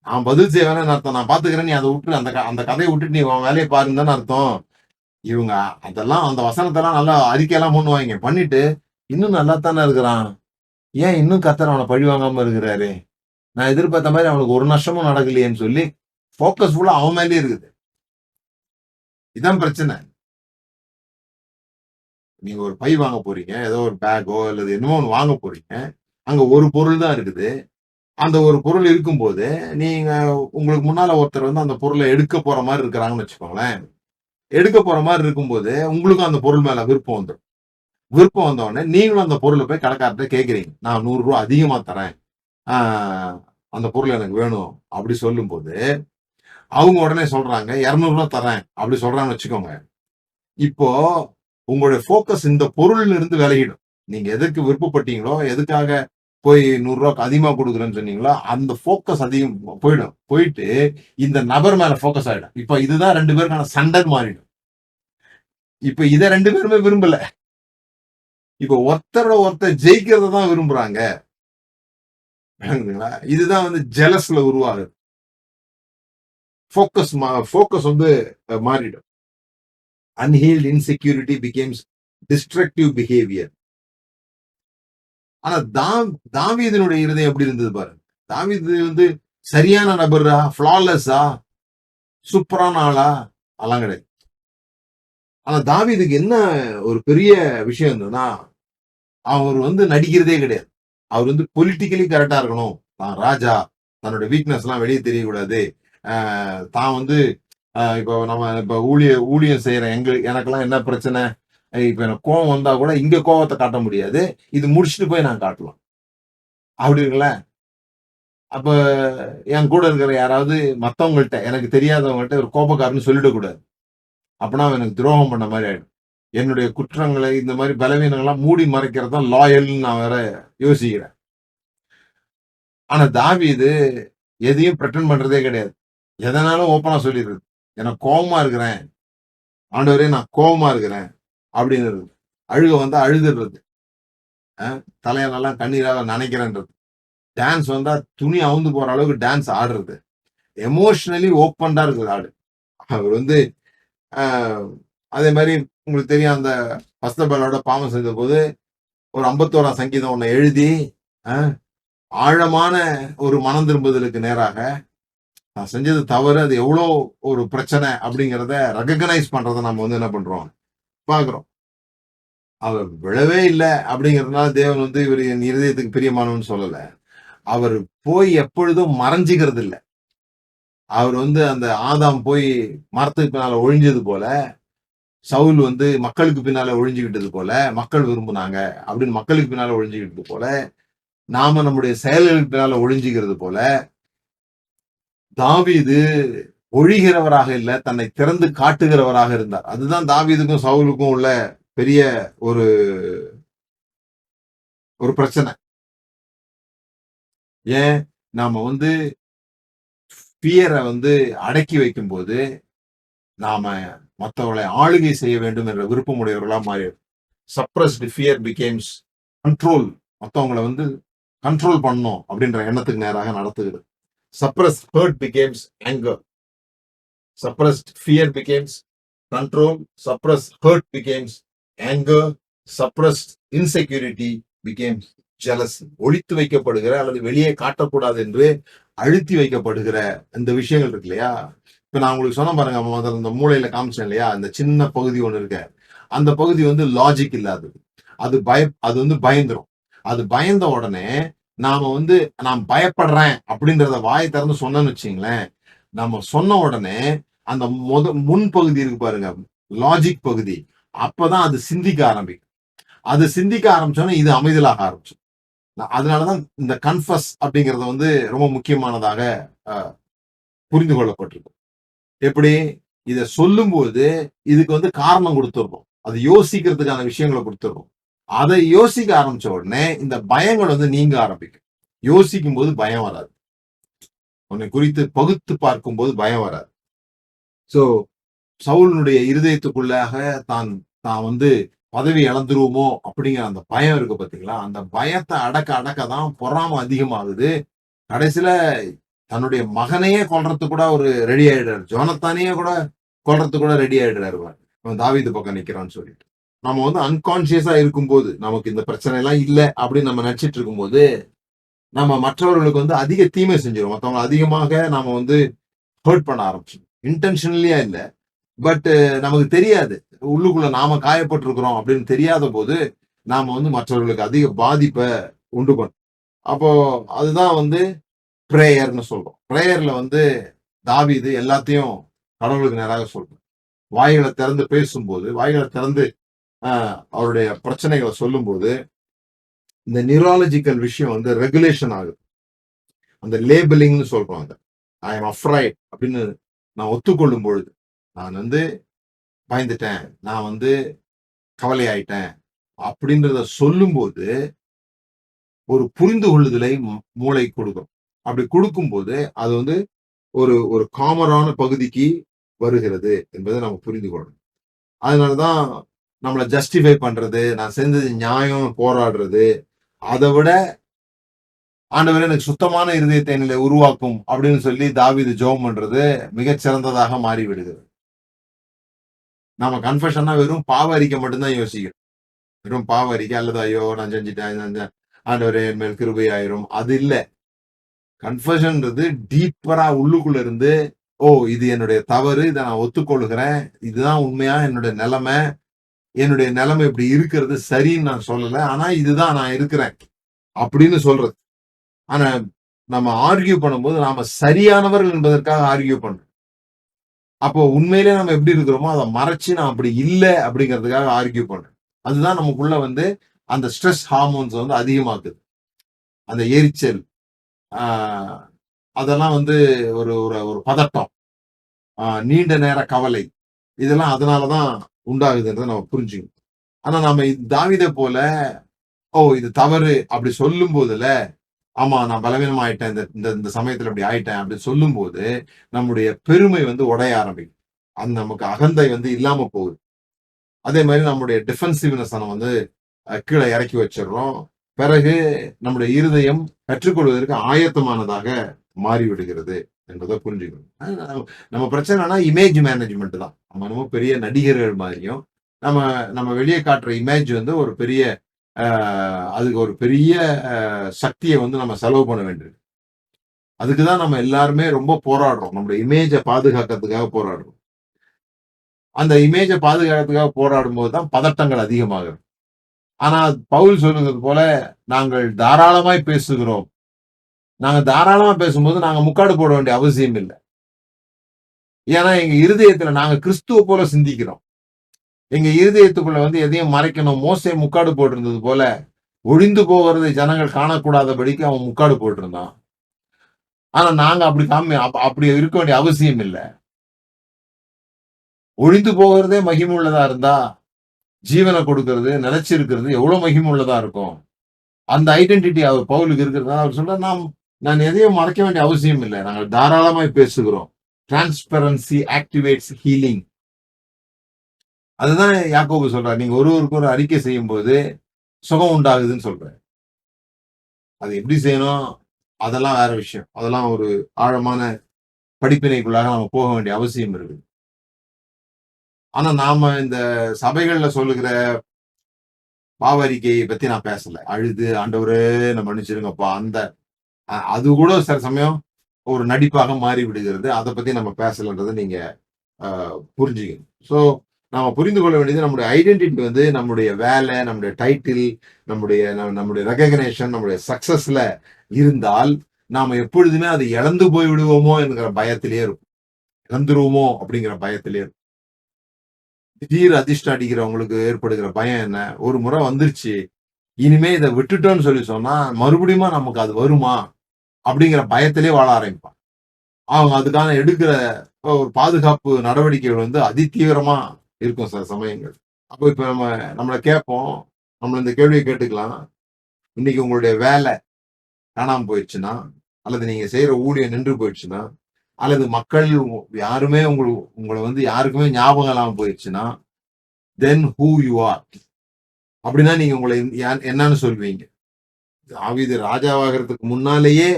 நான் பதில் செய்வேன்னு அர்த்தம். நான் பார்த்துக்கிறேன். நீ அத விட்டுரு. அந்த கதைய விட்டுட்டு நீ உன் வேலைய பாருன்னு தானே அர்த்தம். இவங்க அதெல்லாம் அந்த வசனத்தெல்லாம் நல்லா அறிக்கையெல்லாம் பண்ணுவாய்ங்க. பண்ணிட்டு, இன்னும் நல்லா தானே இருக்கிறான். ஏன் இன்னும் கர்த்தர் அவன பழி வாங்காம இருக்கிறாரு? நான் எதிர்பார்த்த மாரி அவனுக்கு ஒரு நஷ்டமும் நடக்கலையேன்னு சொல்லி, ஃபோக்கஸ் ஃபுல்லா அவன் மேலயே இருக்குது. இதான் பிரச்சனை. நீங்க ஒரு பை வாங்க போறீங்க. ஏதோ ஒரு பேக்கோ அல்லது என்னமோ ஒண்ணு வாங்க போறீங்க. அங்க ஒரு பொருள் தான் இருக்குது. அந்த ஒரு பொருள் இருக்கும்போது, நீங்க உங்களுக்கு முன்னால ஒருத்தர் வந்து அந்த பொருள எடுக்க போற மாரி இருக்கிறாங்கன்னு வச்சுக்கோங்களேன். எடுக்க போற மாரி இருக்கும்போது, உங்களுக்கும் அந்த பொருள் மேல விருப்பம் வந்துரும். விருப்பம் வந்த உடனே, நீங்களும் அந்த பொருள போய் கடைக்காரர்ட்ட கேட்கிறீங்க. நான் ரூ. 100 அதிகமா தரேன். ஆ அந்த பொருள் எனக்கு வேணும். அப்படி சொல்லும்போது, அவங்க உடனே சொல்றாங்க, ரூ. 200 தரேன். அப்படி சொல்றாங்கன்னு வச்சுக்கோங்க. இப்போ உங்களுடைய ஃபோக்கஸ் இந்த பொருள்ல இருந்து விலகிடும். நீங்க எதுக்கு விருப்பப்பட்டீங்களோ, எதுக்காக போய் ரூ. 100 அதிகமா குடுக்குறேன்னு சொன்னீங்களோ, அந்த ஃபோக்கஸ் அதிகம் போயிடும். போயிட்டு இந்த நபர் மேல ஃபோக்கஸ் ஆயிடும். இப்ப இதுதான் 2 பேருக்கான சண்டைன்னு மாறிடும். இப்ப இத 2 பேருமே விரும்பல. இப்ப ஒருத்தரோட ஒருத்தர் ஜெயிக்கிறத தான் விரும்புறாங்க. விளங்குதுங்களா? இதுதான் வந்து ஜெலஸ்ல உருவாகுது. ஃபோக்கஸ் வந்து மாறிடும். அன்ஹீல்ட் இன்செக்யூரிட்டி பிகேம்ஸ் டிஸ்ட்ரக்டிவ் பிஹேவியர். ஆனா தாவீதினுடைய இருதயம் எப்படி இருந்தது பாருங்க. தாவீது வந்து சரியான நபரா, ஃப்ளாலெஸ்ஸா, சூப்பரான ஆளா? அதெல்லாம் கிடையாது. ஆனா தாவீதுக்கு என்ன ஒரு பெரிய விஷயம் இருந்ததுன்னா, அவர் வந்து நடிக்கிறதே கிடையாது. அவர் வந்து பொலிட்டிக்கலி கரெக்ட்டா இருக்கணும். தான் ராஜா. தன்னோட வீக்னஸ்லாம் வெளிய தெரியக்கூடாது. அ தான் வந்து இப்போ நம்ம இப்ப ஊழியம் செய்ற எனக்கெல்லாம் என்ன பிரச்சனை? இப்ப எனக்கு கோவம் வந்தா கூட இங்க கோவத்த காட்ட முடியாது. இது முடிச்சுட்டு போய் நான் காட்டலாம். அப்படி இருக்குல்ல. அப்ப என் கூட இருக்கிற யாராவது மத்தவங்கள்ட்ட, எனக்கு தெரியாதவங்கள்ட்ட ஒரு கோபக்காரன்னு சொல்லிடக்கூடாது. அப்பன்னா அவன் எனக்கு துரோகம் பண்ண மாரி ஆயிடும். என்னுடைய குற்றங்களை, இந்த மாரி பலவீனங்கள்லாம் மூடி மறைக்கிறது தான் லாயல்ன்னு நான் வேற யோசிக்கிறேன். ஆனா தாவீது எதையும் பிரெட்டண்ட் பண்றதே கிடையாது. எதனாலும் ஓப்பனா சொல்லிடுறது. எனக்கு கோவமா இருக்கிறேன். ஆண்டவரே நான் கோவமா இருக்கிறேன். அப்படிங்கிறது. அழுக வந்தா அழுதுறது. அ தலையெல்லாம் கண்ணீரால நனைக்கிறேன்றது. டான்ஸ் வந்தா துணி அவுந்து போற அளவுக்கு டான்ஸ் ஆடுறது. எமோஷனலி ஓப்பன்டா இருக்குது ஆளு. அவர் வந்து அ அதே மாரி உங்களுக்கு தெரியும் அந்த பஸ்தபேலோட பாவம் செய்தபோது, ஒரு 51ஆம் சங்கீதம் ஒண்ண எழுதி, அ ஆழமான ஒரு மனம் திரும்புதலுக்கு நேராக, நான் செஞ்சது தவறு. அது எவ்வளோ ஒரு பிரச்சனை அப்படிங்கிறத ரெகக்னைஸ் பண்றத நம்ம வந்து என்ன பண்றோம்? பார்க்கிறோம். அவர் விழவே இல்ல அப்படிங்கிறதுனால தேவன் வந்து இவரு என் இருதயத்துக்கு பிரியமானவன்னு சொல்லல. அவர் போய் எப்பொழுதும் மறைஞ்சுகிறது இல்ல. அவர் வந்து அந்த ஆதாம் போய் மரத்துக்கு பின்னால ஒழிஞ்சது போல, சவுல் வந்து மக்களுக்கு பின்னால ஒழிஞ்சுகிட்டது போல, மக்கள் விரும்புனாங்க அப்படின்னு மக்களுக்கு பின்னால ஒழிஞ்சுகிட்டது போல, நாம நம்முடைய செயல்களுக்கு பின்னால ஒழிஞ்சுகிறது போல, தாவீது ஒழிகிறவராக இல்ல, தன்னை திறந்து காட்டுகிறவராக இருந்தார். அதுதான் தாவீதுக்கும் சவுலுக்கும் உள்ள பெரிய ஒரு ஒரு பிரச்சனை. ஏன்? நாம வந்து ஃபியர வந்து அடக்கி வைக்கும்போது, நாம மத்தவங்களை ஆளுகை செய்ய வேண்டும் என்ற விருப்பமுடையவர்களா மாறிடும். Suppressed fear becomes control. மத்தவங்கள வந்து கண்ட்ரோல் பண்ணணும் அப்படின்ற எண்ணத்துக்கு நேராக நடத்துகிறது. Suppress hurt becomes anger. Suppressed fear becomes control, suppressed hurt becomes anger, suppressed insecurity becomes jealousy. ஒளித்து வைக்கப்படுகிற அல்லது வெளியே காட்டக்கூடாது என்று அழுத்தி வைக்கப்படுகிற இந்த விஷயங்கள் இருக்கு இல்லையா? இப்ப நான் உங்களுக்கு சொன்ன பாருங்க, முதல்ல இந்த மூளையில காமிச்சேன் இல்லையா? இந்த சின்ன பகுதி ஒண்ணு இருக்கு. அந்த பகுதி வந்து லாஜிக் இல்லாதது. அது வந்து பயந்துரும். அது பயந்த உடனே நாம வந்து நான் பயப்படுறேன் அப்படின்றத வாய் திறந்து சொன்னோன்னு வச்சுங்களேன், நம்ம சொன்ன உடனே அந்த முன்பகுதி இருக்கு பாருங்க, லாஜிக் பகுதி, அப்பதான் அது சிந்திக்க ஆரம்பிக்கும். அது சிந்திக்க ஆரம்பிச்சோன்னா இது அமைதலாக ஆரம்பிச்சோம். அதனாலதான் இந்த கன்ஃபஸ் அப்படிங்கறது வந்து ரொம்ப முக்கியமானதாக புரிந்து கொள்ளப்பட்டிருக்கும். எப்படி இத சொல்லும்போது இதுக்கு வந்து காரணம் கொடுத்துருக்கோம், அது யோசிக்கிறதுக்கான விஷயங்களை கொடுத்துருக்கோம். அதை யோசிக்க ஆரம்பிச்ச உடனே இந்த பயங்கள் வந்து நீங்க ஆரம்பிக்கும். யோசிக்கும் போது பயம் வராது. உன்னை குறித்து பகுத்து பார்க்கும் போது பயம் வராது. சோ சவுலுடைய இருதயத்துக்குள்ளாக தான் வந்து பதவி இழந்துருவோமோ அப்படிங்கிற அந்த பயம் இருக்கு பாத்தீங்களா? அந்த பயத்தை அடக்க அடக்கதான் பொறாம அதிகமாகுது. கடைசியில தன்னுடைய மகனையே கொல்றதுக்கு கூட ஒரு ரெடி ஆயிடுறாரு. ஜோனத்தானையே கூட கொல்றதுக்கு கூட ரெடி ஆயிடுறாரு. தாவீது பக்கம் நிக்கிறான்னு சொல்லிட்டு. நம்ம வந்து அன்கான்சியஸா இருக்கும்போது, நமக்கு இந்த பிரச்சனை எல்லாம் இல்ல அப்படின்னு நம்ம நினைச்சிட்டு இருக்கும்போது, நம்ம மற்றவர்களுக்கு வந்து அதிக தீமை செஞ்சிடும். மற்றவங்க அதிகமாக நாம வந்து ஹர்ட் பண்ண ஆரம்பிச்சோம். இன்டென்ஷனலியா இல்ல, பட் நமக்கு தெரியாது. உள்ளுக்குள்ள நாம காயப்பட்டிருக்கிறோம் அப்படின்னு தெரியாத போது நாம வந்து மற்றவர்களுக்கு அதிக பாதிப்பை உண்டு பண்ணும். அப்போ அதுதான் வந்து பிரேயர்னு சொல்றோம். பிரேயர்ல வந்து தாவீது எல்லாத்தையும் கடவுளுக்கு நேராக சொல்றோம். வாய்களை திறந்து பேசும்போது, வாய்களை திறந்து அவருடைய பிரச்சனைகளை சொல்லும்போது, இந்த நியூராலஜிக்கல் விஷயம் வந்து ரெகுலேஷன் ஆகுது. அந்த லேபிளிங்னு சொல்றோம். ஐ எம் அஃப்ரைட் அப்படின்னு நான் ஒத்துக்கொள்ளும் பொழுது, நான் வந்து பயந்துட்டேன், நான் வந்து கவலை ஆயிட்டேன் அப்படின்றத சொல்லும்போது ஒரு புரிந்து கொள்ளுதலை மூளை கொடுக்கும். அப்படி கொடுக்கும்போது அது வந்து ஒரு ஒரு காமரான பகுதிக்கு வருகிறது என்பதை நம்ம புரிந்து கொள்ளணும். அதனாலதான் நம்மளை ஜஸ்டிஃபை பண்றது, நான் செஞ்சது நியாயம் போராடுறது, அதை விட ஆண்டவரே எனக்கு சுத்தமான இருதயத்தை என்னிலே உருவாக்கும் அப்படின்னு சொல்லி தாவீது ஜெபம் பண்றது மிகச்சிறந்ததாக மாறி விடுகிறது. நாம கன்ஃபெஷன்னா வெறும் பாவ அறிக்கை மட்டும்தான் யோசிக்கிறோம். வெறும் பாவ அறிக்கை அல்லது ஐயோ நான் செஞ்சுட்டேன், ஆண்டவரே என் மேல் கிருபை ஆயிரும், அது இல்ல. கன்ஃபெஷன்ன்றது டீப்பரா உள்ளுக்குள்ள இருந்து, ஓ இது என்னுடைய தவறு, இதை நான் ஒத்துக்கொள்கிறேன், இதுதான் உண்மையா என்னுடைய நிலைமை இப்படி இருக்கிறது சரின்னு நான் சொல்லல, ஆனா இதுதான் நான் இருக்கிறேன் அப்படின்னு சொல்றது. ஆனா நம்ம ஆர்கியூ பண்ணும்போது நாம சரியானவர்கள் என்பதற்காக ஆர்கியூ பண்றோம். அப்போ உண்மையிலே நம்ம எப்படி இருக்கிறோமோ அதை மறைச்சு நான் அப்படி இல்லை அப்படிங்கிறதுக்காக ஆர்கியூ பண்றோம். அதுதான் நமக்குள்ள வந்து அந்த ஸ்ட்ரெஸ் ஹார்மோன்ஸ் வந்து அதிகமாக்குது. அந்த எரிச்சல், அதெல்லாம் வந்து ஒரு ஒரு பதட்டம், நீண்ட நேர கவலை, இதெல்லாம் அதனாலதான் உண்டாகுதுன்றதை நம்ம புரிஞ்சுக்கணும். ஆனா நம்ம தாவீதை போல ஓ இது தவறு அப்படி சொல்லும் போதுல, ஆமா நான் பலவீனம் ஆயிட்டேன், இந்த சமயத்துல இப்படி ஆயிட்டேன் அப்படி சொல்லும் போது நம்முடைய பெருமை வந்து உடைய ஆரம்பிக்கும். அந்த நமக்கு அகந்தை வந்து இல்லாம போகுது. அதே மாதிரி நம்முடைய டிஃபென்சிவ்னஸ் நம்ம வந்து கீழே இறக்கி வச்சிடறோம். பிறகு நம்முடைய இருதயம் கற்றுக்கொள்வதற்கு ஆயத்தமானதாக மாறிவிடுகிறது என்பதை புரிஞ்சுக்கணும். நம்ம பிரச்சனைனா இமேஜ் மேனேஜ்மெண்ட் தான். நம்ம பெரிய நடிகர்கள் மாதிரியும் நம்ம வெளியே காட்டுற இமேஜ் வந்து ஒரு பெரிய அதுக்கு ஒரு பெரிய சக்தியை வந்து நம்ம செலவு பண்ண வேண்டியது. அதுக்குதான் நம்ம எல்லாருமே ரொம்ப போராடுறோம். நம்முடைய இமேஜை பாதுகாக்கிறதுக்காக போராடுறோம். அந்த இமேஜை பாதுகாக்கிறதுக்காக போராடும் போதுதான் பதட்டங்கள் அதிகமாகும். ஆனா பவுல் சொல்லுகிறது போல நாங்கள் தாராளமாய் பேசுகிறோம். நாங்க தாராளமா பேசும்போது நாங்க முக்காடு போட வேண்டிய அவசியம் இல்லை. ஏன்னா எங்க இருதயத்துல நாங்க கிறிஸ்துவ போல சிந்திக்கிறோம். எங்க இருதயத்துக்குள்ள வந்து எதையும் மறைக்கணும். மோசே முக்காடு போட்டிருந்தது போல ஒழிந்து போகிறதை ஜனங்கள் காணக்கூடாதபடிக்கு அவன் முக்காடு போட்டிருந்தான். ஆனா நாங்க அப்படி இருக்க வேண்டிய அவசியம் இல்லை. ஒழிந்து போகிறதே மகிமுள்ளதா இருந்தா ஜீவனை கொடுக்கிறது, நிலைச்சிருக்கிறது எவ்வளவு மகிமுள்ளதா இருக்கும். அந்த ஐடென்டிட்டி அவர் பவுலுக்கு இருக்கிறதா அவர் சொல்ற, நான் எதையும் மறைக்க வேண்டிய அவசியம் இல்லை, நாங்கள் தாராளமாய் பேசுகிறோம். Transparency activates healing. அதுதான் யாக்கோபு சொல்றார், நீங்க ஒருவருக்கு ஒரு அறிக்கை செய்யும் போது சுகம் உண்டாகுதுன்னு சொல்ற. அது எப்படி செய்யணும் அதெல்லாம் வேற விஷயம். அதெல்லாம் ஒரு ஆழமான படிப்பினைக்குள்ளாக நம்ம போக வேண்டிய அவசியம் இருக்கு. ஆனா நாம இந்த சபைகள்ல சொல்லுகிற பாவ அறிக்கையை பத்தி நான் பேசல. அழுது ஆண்டவரே என்ன மன்னிச்சிருங்கப்பா அந்த அது கூட சில சமயம் ஒரு நடிப்பாக மாறி விடுகிறது. அத பத்தி நம்ம பேசலன்றத நீங்க அ புரிஞ்சுக்கணும். ஸோ நாம புரிந்து கொள்ள வேண்டியது நம்முடைய ஐடென்டிட்டி வந்து நம்முடைய வேலை, நம்முடைய டைட்டில், நம்முடைய ரெகக்னிஷன், நம்முடைய சக்சஸ்ல இருந்தால், நாம எப்பொழுதுமே அதை இழந்து போய் விடுவோமோ என்கிற பயத்திலேயே இருப்போம். இழந்துருவோமோ அப்படிங்கிற பயத்திலேயே இருப்போம். திடீர் அதிர்ஷ்டம் அடிக்கிறவங்களுக்கு ஏற்படுகிற பயம் என்ன? ஒரு முறை வந்துருச்சு. இனிமே இத விட்டுட்டோம்னு சொல்லி சொன்னா, மறுபடியுமா நமக்கு அது வருமா? அப்படிங்கிற பயத்திலே வாழ ஆரம்பிப்பான். அவங்க அதுக்கான எடுக்கிற ஒரு பாதுகாப்பு நடவடிக்கைகள் வந்து அதிதீவிரமா இருக்கும் சில சமயங்கள். அப்போ இப்ப நம்மள கேட்போம். நம்மள இந்த கேள்விய கேட்டுக்கலாம். இன்னைக்கு உங்களுடைய வேலை காணாம போயிருச்சுன்னா, அல்லது நீங்க செய்ற ஊழியம் நின்று போயிடுச்சுன்னா, அல்லது மக்கள் யாருமே உங்கள வந்து யாருக்குமே ஞாபகம் இல்லாம போயிருச்சுன்னா, தென் ஹூ யூ ஆர். அப்படின்னா நீங்க உங்கள என்னன்னு சொல்வீங்க? தாவீது ராஜாவாகறதுக்கு முன்னாலேயே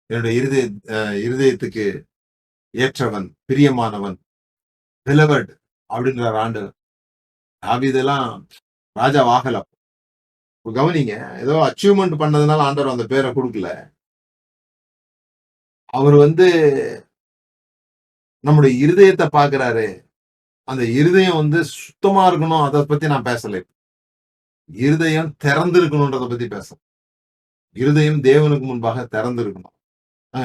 என்னுடைய இருதயத்துக்கு ஏற்றவன், பிரியமானவன், பிலவட் அப்படின்றார் ஆண்டவர். தாவீதெல்லாம் ராஜாவாகல. கவனிங்க. ஏதோ அச்சீவ்மென்ட் பண்ணதுனால ஆண்டவர் அந்த பேர குடுக்கல. அவரு வந்து நம்முடைய இருதயத்த பார்க்கிறாரு. அந்த இருதயம் வந்து சுத்தமா இருக்கணும். அத பத்தி நான் பேசல. இருதயம் திறந்திருக்கணும்ன்றத பத்தி பேசுறேன். இருதயம் தேவனுக்கு முன்பாக திறந்திருக்கணும்.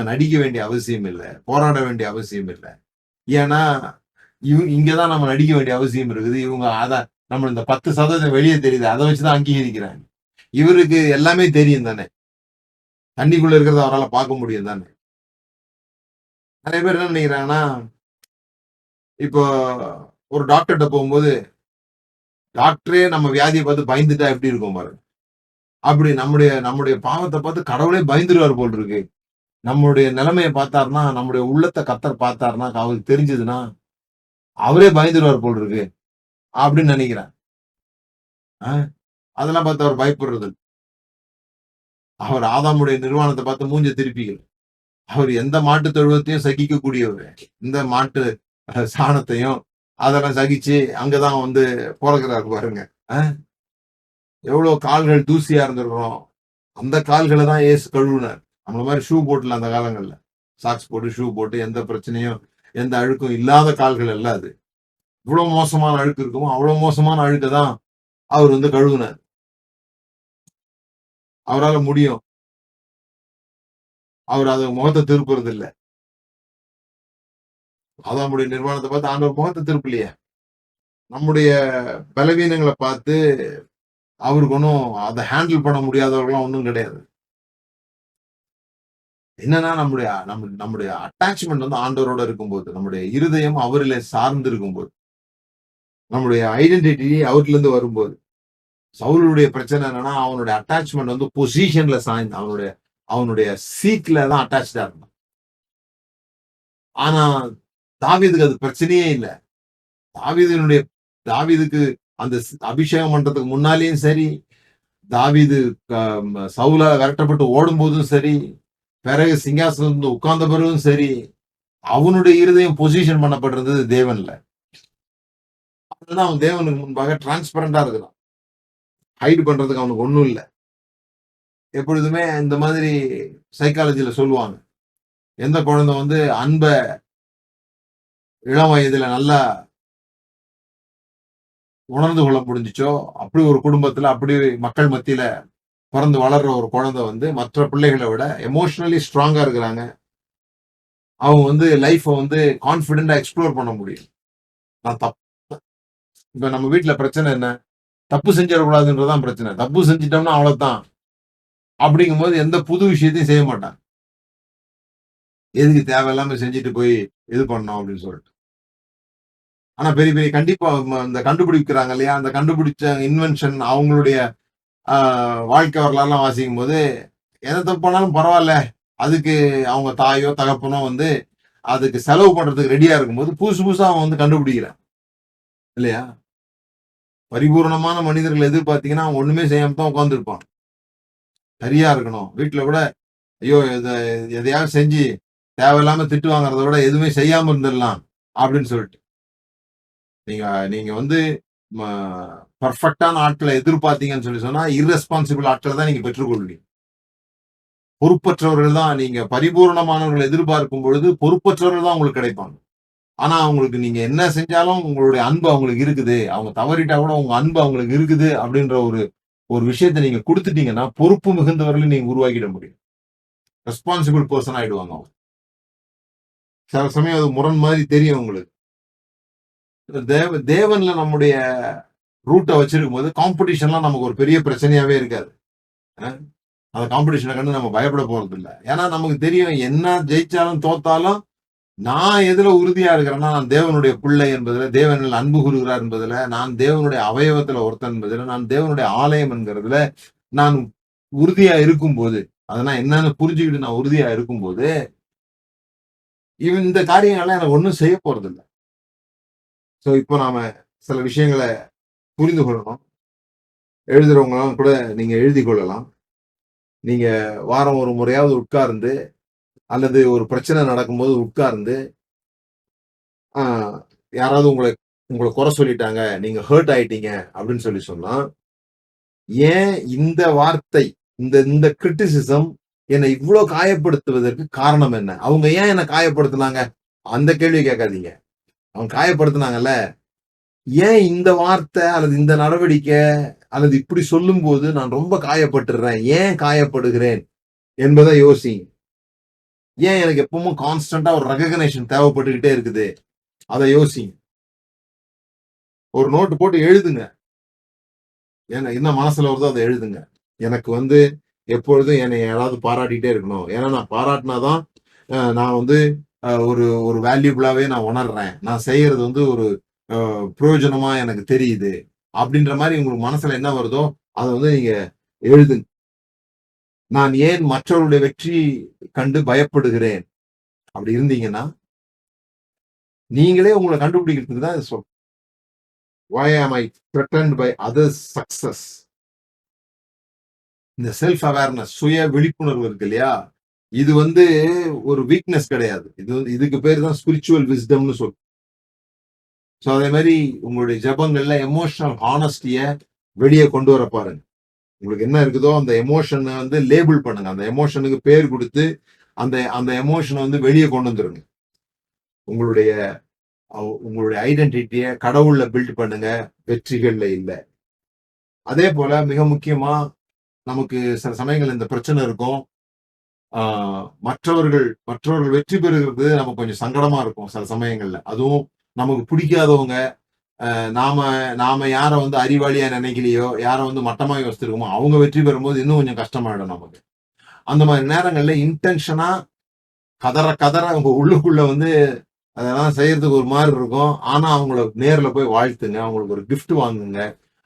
நடிக்க வேண்டிய அவசியம் இல்ல. போராட வேண்டிய அவசியம் இல்ல. ஏன்னா, இங்க தான் நம்ம நடிக்க வேண்டிய அவசியம் இருக்குது. இவங்க நம்ம இந்த 10% வெளிய தெரியுது. அத வச்சு தான் அங்கீகரிக்கிறாங்க. இவருக்கு எல்லாமே தெரியும் தானே. தண்ணிக்குள்ள இருக்கிறத அவரால பார்க்க முடியும் தானே. நெறைய பேர் என்ன நினைக்கிறாங்கன்னா, இப்போ ஒரு டாக்டர்ட்ட போம்போது, டாக்டரே நம்ம வியாதிய பார்த்து பயந்துட்டா எப்படி இருக்கும் பாருங்க. அப்படி நம்முடைய நம்முடைய பாவத்த பார்த்து கடவுளே பயந்துருவாரு போல இருக்கு. நம்முடைய நிலைமைய பார்த்தாருன்னா, நம்முடைய உள்ளத்த கர்த்தர் பார்த்தாருன்னா, அவருக்கு தெரிஞ்சதுன்னா, அவரே பயந்துருவார் போல இருக்கு. அப்படின்னு நெனைக்கிறேன். அ அதெல்லாம் பார்த்து அவர் பயப்படுறது இல்ல. அவர் ஆதாமுடைய நிர்வாணத்த பார்த்து மூஞ்ச திருப்பிக்கல. அவர் எந்த மாட்டு தொழுவத்தையும் சகிக்கக்கூடியவரு. இந்த மாட்டு சாணத்தையும் அதெல்லாம் சகிச்சு அங்க தான் வந்து பொறக்குறாரு பாருங்க. அ எவ்வளோ கால்கள் தூசியா இருந்திருக்கும். அந்த கால்கள தான் இயேசு கழுவுனார். நம்மள மாரி ஷூ போடல அந்த காலங்கள்ல. சாக்ஸ் போட்டு, ஷூ போட்டு எந்த பிரச்சனையும், எந்த அழுக்கும் இல்லாத கால்கள் அல்ல அது. இவ்வளோ மோசமான அழுக்கு இருக்குமோ, அவ்வளோ மோசமான அழுக்க தான் அவர் வந்து கழுவுனார். அவரால முடியும். அவர் அது முகத்த திருப்புறது இல்ல. ஆதாமுடைய நிர்வாணத்த பார்த்து ஆண்டவர் முகத்த திருப்பலையே. நம்முடைய பலவீனங்கள பார்த்து அவருக்கு ஒண்ணும் அத ஹேண்டில் பண்ண முடியாதவர்கள்லாம் ஒண்ணும் கிடையாது. என்னன்னா நம்முடைய அட்டாச்மென்ட் வந்து ஆண்டவரோட இருக்கும்போது, நம்முடைய இருதயம் அவரிலே சார்ந்து இருக்கும்போது, நம்முடைய ஐடென்டிட்டி அவர்ட்டருந்து வரும்போது, சவுலுடைய பிரச்சனை என்னன்னா, அவனுடைய அட்டாச்மென்ட் வந்து பொசிஷன்ல சாய்ந்து அவனுடைய அவனுடைய சீட்ல தான் அட்டாச்டா இருந்தான். ஆனா தாவீதுக்கு அது பிரச்சனையே இல்ல. தாவீதினுடைய தாவீதுக்கு அந்த அபிஷேகம் பண்றதுக்கு முன்னாலேயும் சரி, தாவீது க சவுலால விரட்டப்பட்டு ஓடும்போதும் சரி, பிறகு சிங்காசனத்துல உட்கார்ந்த பிறகும் சரி, அவனுடைய இருதயம் பொசிஷன் பண்ணப்பட்டிருந்தது தேவன்ல. அதனால அவன் தேவனுக்கு முன்பாக டிரான்ஸ்பரண்டா இருக்கிறான். ஹைட் பண்றதுக்கு அவனுக்கு ஒண்ணும் இல்ல. எப்பொழுதுமே இந்த மாதிரி சைக்காலஜில சொல்லுவாங்க. எந்த குழந்தை வந்து அன்ப இளம் வயதுல நல்லா உணர்ந்து கொள்ள முடிஞ்சுச்சோ, அப்படி ஒரு குடும்பத்துல, அப்படி மக்கள் மத்தியில பிறந்து வளர்ற ஒரு குழந்தை வந்து மற்ற பிள்ளைகள விட எமோஷனலி ஸ்ட்ராங்கா இருக்கிறாங்க. அவங்க வந்து லைஃப்ப வந்து கான்ஃபிடென்ட்டா எக்ஸ்ப்ளோர் பண்ண முடியும். நான் தப் இப்ப நம்ம வீட்ல பிரச்சனை என்ன? தப்பு செஞ்சிடக்கூடாதுன்றது தான் பிரச்சனை. தப்பு செஞ்சுட்டோம்னா அவ்வளவுதான். அப்படிங்கும்போது எந்த புது விஷயத்தையும் செய்ய மாட்டாங்க. எதுக்கு தேவையில்லாம செஞ்சுட்டு போய் இது பண்ணணும் அப்படின்னு சொல்லிட்டு. ஆனா பெரிய பெரிய கண்டிப்பா இந்த கண்டுபிடிக்கிறாங்க இல்லையா? அந்த கண்டுபிடிச்ச இன்வென்ஷன் அவங்களுடைய ஆ வாழ்க்கை வரலாறுலாம் வாசிக்கும்போது, எத தப்பு பண்ணாலும் பரவால்ல. அதுக்கு அவங்க தாயோ, தகப்பனோ வந்து அதுக்கு செலவு பண்றதுக்கு ரெடியா இருக்கும்போது, புதுசு புதுசா அவன் வந்து கண்டுபிடிக்கிறான். இல்லையா? பரிபூரணமான மனிதர்கள் எதிர்பார்த்தீங்கன்னா, அவன் ஒண்ணுமே செய்யாம தான் உட்கார்ந்திருப்பான். சரியா இருக்கணும். வீட்டுல கூட ஐயோ எதையாவது செஞ்சு தேவையில்லாம திட்டு வாங்குறத விட எதுவுமே செய்யாம இருந்துடலாம் அப்படின்னு சொல்லிட்டு நீங்க நீங்க வந்து பர்ஃபெக்டான ஆட்களை எதிர்பார்த்தீங்கன்னு சொன்னா இர்ரெஸ்பான்சிபிள் ஆட்களை தான் நீங்க பெற்றுக்கொள்வீங்க. பொறுப்பற்றவர்கள் தான், நீங்க பரிபூர்ணமானவர்கள் எதிர்பார்க்கும் பொழுது பொறுப்பற்றவர்கள் தான் உங்களுக்கு கிடைப்பாங்க. ஆனா அவங்களுக்கு நீங்க என்ன செஞ்சாலும் உங்களுடைய அன்பு அவங்களுக்கு இருக்குது, அவங்க தவறிட்டா கூட உங்க அன்பு அவங்களுக்கு இருக்குது அப்படின்ற ஒரு ஒரு விஷயத்தை நீங்க கொடுத்துட்டீங்கன்னா பொறுப்பு மிகுந்தவர்களை நீங்க உருவாக்கிட முடியும். ரெஸ்பான்சிபிள் பர்சன் ஆயிடுவாங்க அவங்க. சில சமயம் அது முரண் மாதிரி தெரியும் உங்களுக்கு. தேவன்ல நம்முடைய ரூட்டை வச்சிருக்கும் போது காம்படிஷன்லாம் நமக்கு ஒரு பெரிய பிரச்சனையாவே இருக்காது. அந்த காம்படிஷனை கண்டு நம்ம பயப்பட போறது இல்லை. ஏன்னா நமக்கு தெரியும் என்ன ஜெயிச்சாலும் தோத்தாலும் நான் எதுல உறுதியா இருக்கிறேன்னா நான் தேவனுடைய பிள்ளை என்பதுல, தேவனில் அன்பு கூறுகிறார் என்பதுல, நான் தேவனுடைய அவயவத்துல ஒருத்தன் என்பதுல, நான் தேவனுடைய ஆலயம் என்கிறதுல நான் உறுதியா இருக்கும் போது, அதெல்லாம் என்னன்னு புரிஞ்சுக்கிட்டு நான் உறுதியா இருக்கும் போது இந்த காரியங்கள்லாம் எனக்கு ஒண்ணும் செய்ய போறது இல்லை. சோ இப்போ நாம சில விஷயங்களை புரிந்து கொள்ளணும். எழுதுறவங்களாம் கூட நீங்க எழுதி கொள்ளலாம். நீங்க வாரம் ஒரு முறையாவது உட்கார்ந்து அல்லது ஒரு பிரச்சனை நடக்கும்போது உட்கார்ந்து யாராவது உங்களை குறை சொல்லிட்டாங்க, நீங்க ஹர்ட் ஆயிட்டீங்க அப்படின்னு சொன்னா ஏன் இந்த வார்த்தை, இந்த கிரிட்டிசிசம் என்னை இவ்வளவு காயப்படுத்துவதற்கு காரணம் என்ன? அவங்க ஏன் என்ன காயப்படுத்தினாங்க? அந்த கேள்வி கேட்காதீங்க. அவங்க காயப்படுத்தினாங்கல்ல, ஏன் இந்த வார்த்தை அல்லது இந்த நடவடிக்கை அல்லது இப்படி சொல்லும் போது நான் ரொம்ப காயப்பட்டுறேன், ஏன் காயப்படுகிறேன் என்பதை யோசி. ஏன் எனக்கு எப்பவும் கான்ஸ்டன்டா ஒரு ரெகக்னேஷன் தேவைப்பட்டுக்கிட்டே இருக்குது, அதை யோசி. ஒரு நோட்டு போட்டு எழுதுங்க. என்ன மனசுல வருதோ அதை எழுதுங்க. எனக்கு எப்பொழுதும் என்னை யாராவது பாராட்டிட்டே இருக்கணும். ஏன்னா நான் பாராட்டினாதான் நான் ஒரு ஒரு வேல்யூபிளாவே நான் உணர்றேன். நான் செய்யறது ஒரு பிரயோஜனமா எனக்கு தெரியுது அப்படின்ற மாதிரி உங்களுக்கு மனசுல என்ன வருதோ அதை நீங்க எழுதுங்க. நான் ஏன் மற்றவருடைய வெற்றி கண்டு பயப்படுகிறேன் அப்படி இருந்தீங்கன்னா நீங்களே உங்களை கண்டுபிடிக்கிறதுக்கு தான் சொல்றேன். Why am I threatened by others' success? இந்த செல்ஃப் அவேர்னஸ், சுய விழிப்புணர்வு இருக்கு இல்லையா, இது ஒரு வீக்னஸ் கிடையாது. இதுக்கு பேர் தான் ஸ்பிரிச்சுவல் விஸ்டம்னு சொல்லுவோம். ஸோ அதே மாதிரி உங்களுடைய ஜபங்கள்ல எமோஷனல் ஹானஸ்டிய வெளியே கொண்டு வர பாருங்க. உங்களுக்கு என்ன இருக்குதோ அந்த எமோஷனை லேபிள் பண்ணுங்க. அந்த எமோஷனுக்கு பேர் கொடுத்து அந்த எமோஷனை வெளியே கொண்டு வந்துருங்க. உங்களுடைய ஐடென்டிட்டிய கடவுள்ல பில்ட் பண்ணுங்க, வெற்றிகள்ல இல்ல. அதே போல மிக முக்கியமா நமக்கு சில சமயங்கள் இந்த பிரச்சனை இருக்கும். மற்றவர்கள் வெற்றி பெறுகிறது நமக்கு கொஞ்சம் சங்கடமா இருக்கும் சில சமயங்கள்ல. அதுவும் நமக்கு பிடிக்காதவங்க, நாம யார அறிவாளியா நினைக்கலையோ, யார மட்டமா யோசிச்சிருக்கோமோ அவங்க வெற்றி பெறும்போது இன்னும் கொஞ்சம் கஷ்டமாயிடும் நமக்கு. அந்த மாதிரி நேரங்கள்ல இன்டென்ஷனா கதற உங்க உள்ளுக்குள்ள அதெல்லாம் செய்யறதுக்கு ஒரு மாதிரி இருக்கும். ஆனா அவங்கள நேர்ல போய் வாழ்த்துங்க, அவங்களுக்கு ஒரு கிஃப்ட் வாங்குங்க,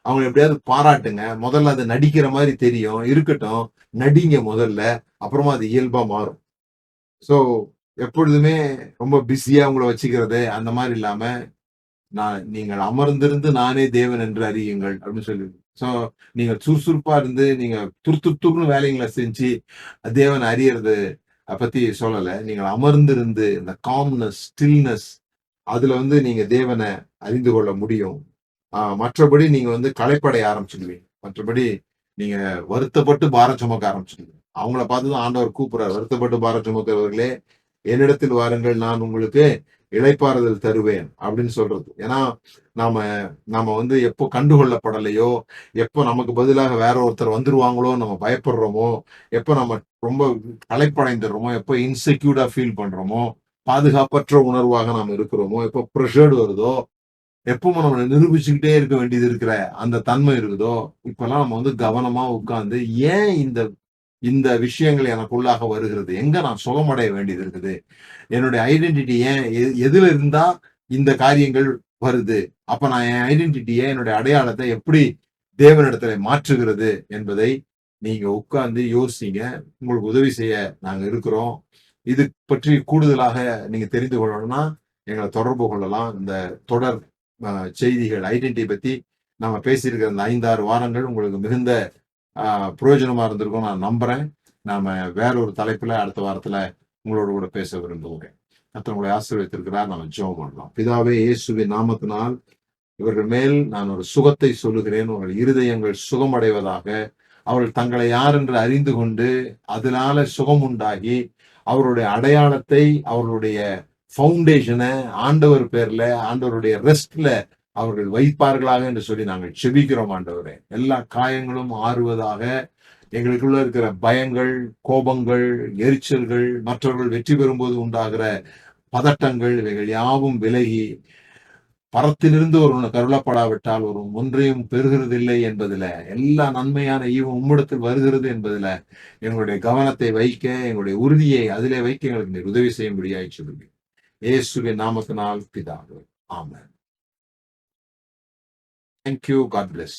அவங்க எப்படியாவது பாராட்டுங்க. முதல்ல அது நடிக்கிற மாதிரி தெரியும், இருக்கட்டும், நடிங்க முதல்ல, அப்புறமா அது இயல்பா மாறும். சோ எப்பொழுதுமே ரொம்ப பிஸியா உங்களை வச்சுக்கிறது அந்த மாதிரி இல்லாம, நீங்கள் அமர்ந்திருந்து நானே தேவன் என்று அறியுங்கள் அப்படின்னு சொல்லி. சோ நீங்க சுறுசுறுப்பா இருந்து நீங்க துருன்னு வேலைகளை செஞ்சு தேவன் அறியறது பத்தி சொல்லல. நீங்கள் அமர்ந்திருந்து இந்த காம்னஸ், ஸ்டில்னஸ், அதுல நீங்க தேவனை அறிந்து கொள்ள முடியும். மற்றபடி நீங்க களைப்படைய ஆரம்பிச்சுடுவீங்க. மற்றபடி நீங்க வருத்தப்பட்டு பாரம் சுமக்க ஆரம்பிச்சுடுவீங்க. அவங்கள பார்த்துதான் ஆண்டவர் கூப்பிடுறாரு, வருத்தப்பட்டு பாரம் சுமக்கிறவர்களே என்னிடத்தில் வாருங்கள், நான் உங்களுக்கு இளைப்பாறுதல் தருவேன் அப்படின்னு சொல்றது. ஏன்னா நாம எப்போ கண்டுகொள்ளப்படலையோ, எப்போ நமக்கு பதிலாக வேற ஒருத்தர் வந்துருவாங்களோ நம்ம பயப்படுறோமோ, எப்போ நம்ம ரொம்ப களைப்படைந்துடுறோமோ, எப்போ இன்செக்யூர்டா ஃபீல் பண்றோமோ, பாதுகாப்பற்ற உணர்வாக நாம் இருக்கிறோமோ, எப்போ ப்ரெஷர்டு வருதோ, எப்பவும் நம்ம நிரூபிச்சுக்கிட்டே இருக்க வேண்டியது இருக்கிற அந்த தன்மை இருக்குதோ, இப்பெல்லாம் நம்ம கவனமா உட்கார்ந்து ஏன் இந்த விஷயங்கள் எனக்குள்ளாக வருகிறது, எங்க நான் சுகமடைய வேண்டியது இருக்குது, என்னுடைய ஐடென்டிட்டி ஏன் எதுல இருந்தா இந்த காரியங்கள் வருது, அப்ப நான் என் ஐடென்டிட்டியை, என்னுடைய அடையாளத்தை எப்படி தேவனிடத்துல மாற்றுகிறது என்பதை நீங்க உட்கார்ந்து யோசிங்க. உங்களுக்கு உதவி செய்ய நாங்க இருக்கிறோம். இது பற்றி கூடுதலாக நீங்க தெரிந்து கொள்ளணும்னா எங்களை தொடர்பு கொள்ளலாம். இந்த தொடர் செய்திகள் ஐடென்டிட்டி பத்தி நம்ம பேசியிருக்கிற இந்த 5-6 வாரங்கள் உங்களுக்கு மிகுந்த பிரயோஜனமா இருந்திருக்கும் நான் நம்புறேன். நாம வேற ஒரு தலைப்புல அடுத்த வாரத்துல உங்களோட கூட பேச விரும்புகிறேன். கர்த்தர் உங்களை ஆசீர்வதித்திருக்கிறார். நாம ஜெபம் பண்ணலாம். பிதாவே, இயேசுவின் நாமத்தினால் இவர்கள் மேல் நான் ஒரு சுகத்தை சொல்லுகிறேன். உங்கள் இருதயங்கள் சுகமடைவதாக. அவர்கள் தங்களை யார் என்று அறிந்து கொண்டு அதனால சுகம் உண்டாகி அவருடைய அடையாளத்தை, அவர்களுடைய ஃபவுண்டேஷனை ஆண்டவர் பேர்ல, ஆண்டவருடைய ரெஸ்ட்ல அவர்கள் வைப்பார்களாக என்று சொல்லி நாங்கள் செபிக்கிறோம். ஆண்டவரே, எல்லா காயங்களும் ஆறுவதாக. எங்களுக்குள்ள இருக்கிற பயங்கள், கோபங்கள், எரிச்சல்கள், மற்றவர்கள் வெற்றி பெறும்போது உண்டாகிற பதட்டங்கள், இவைகள் யாவும் விலகி பரத்திலிருந்து ஒருவன் கருளப்படாவிட்டால் ஒரு ஒன்றையும் பெறுகிறதில்லை என்பதுல, எல்லா நன்மையான ஈவும் உம்மிடத்தில் வருகிறது என்பதுல எங்களுடைய கவனத்தை வைக்க, எங்களுடைய உறுதியை அதிலே வைக்க எங்களுக்கு நீர் உதவி செய்யும்படியாய் சொல்லுங்க. இயேசுவின் நாமத்தினால் பிதாவே, ஆமென். Thank you. God bless.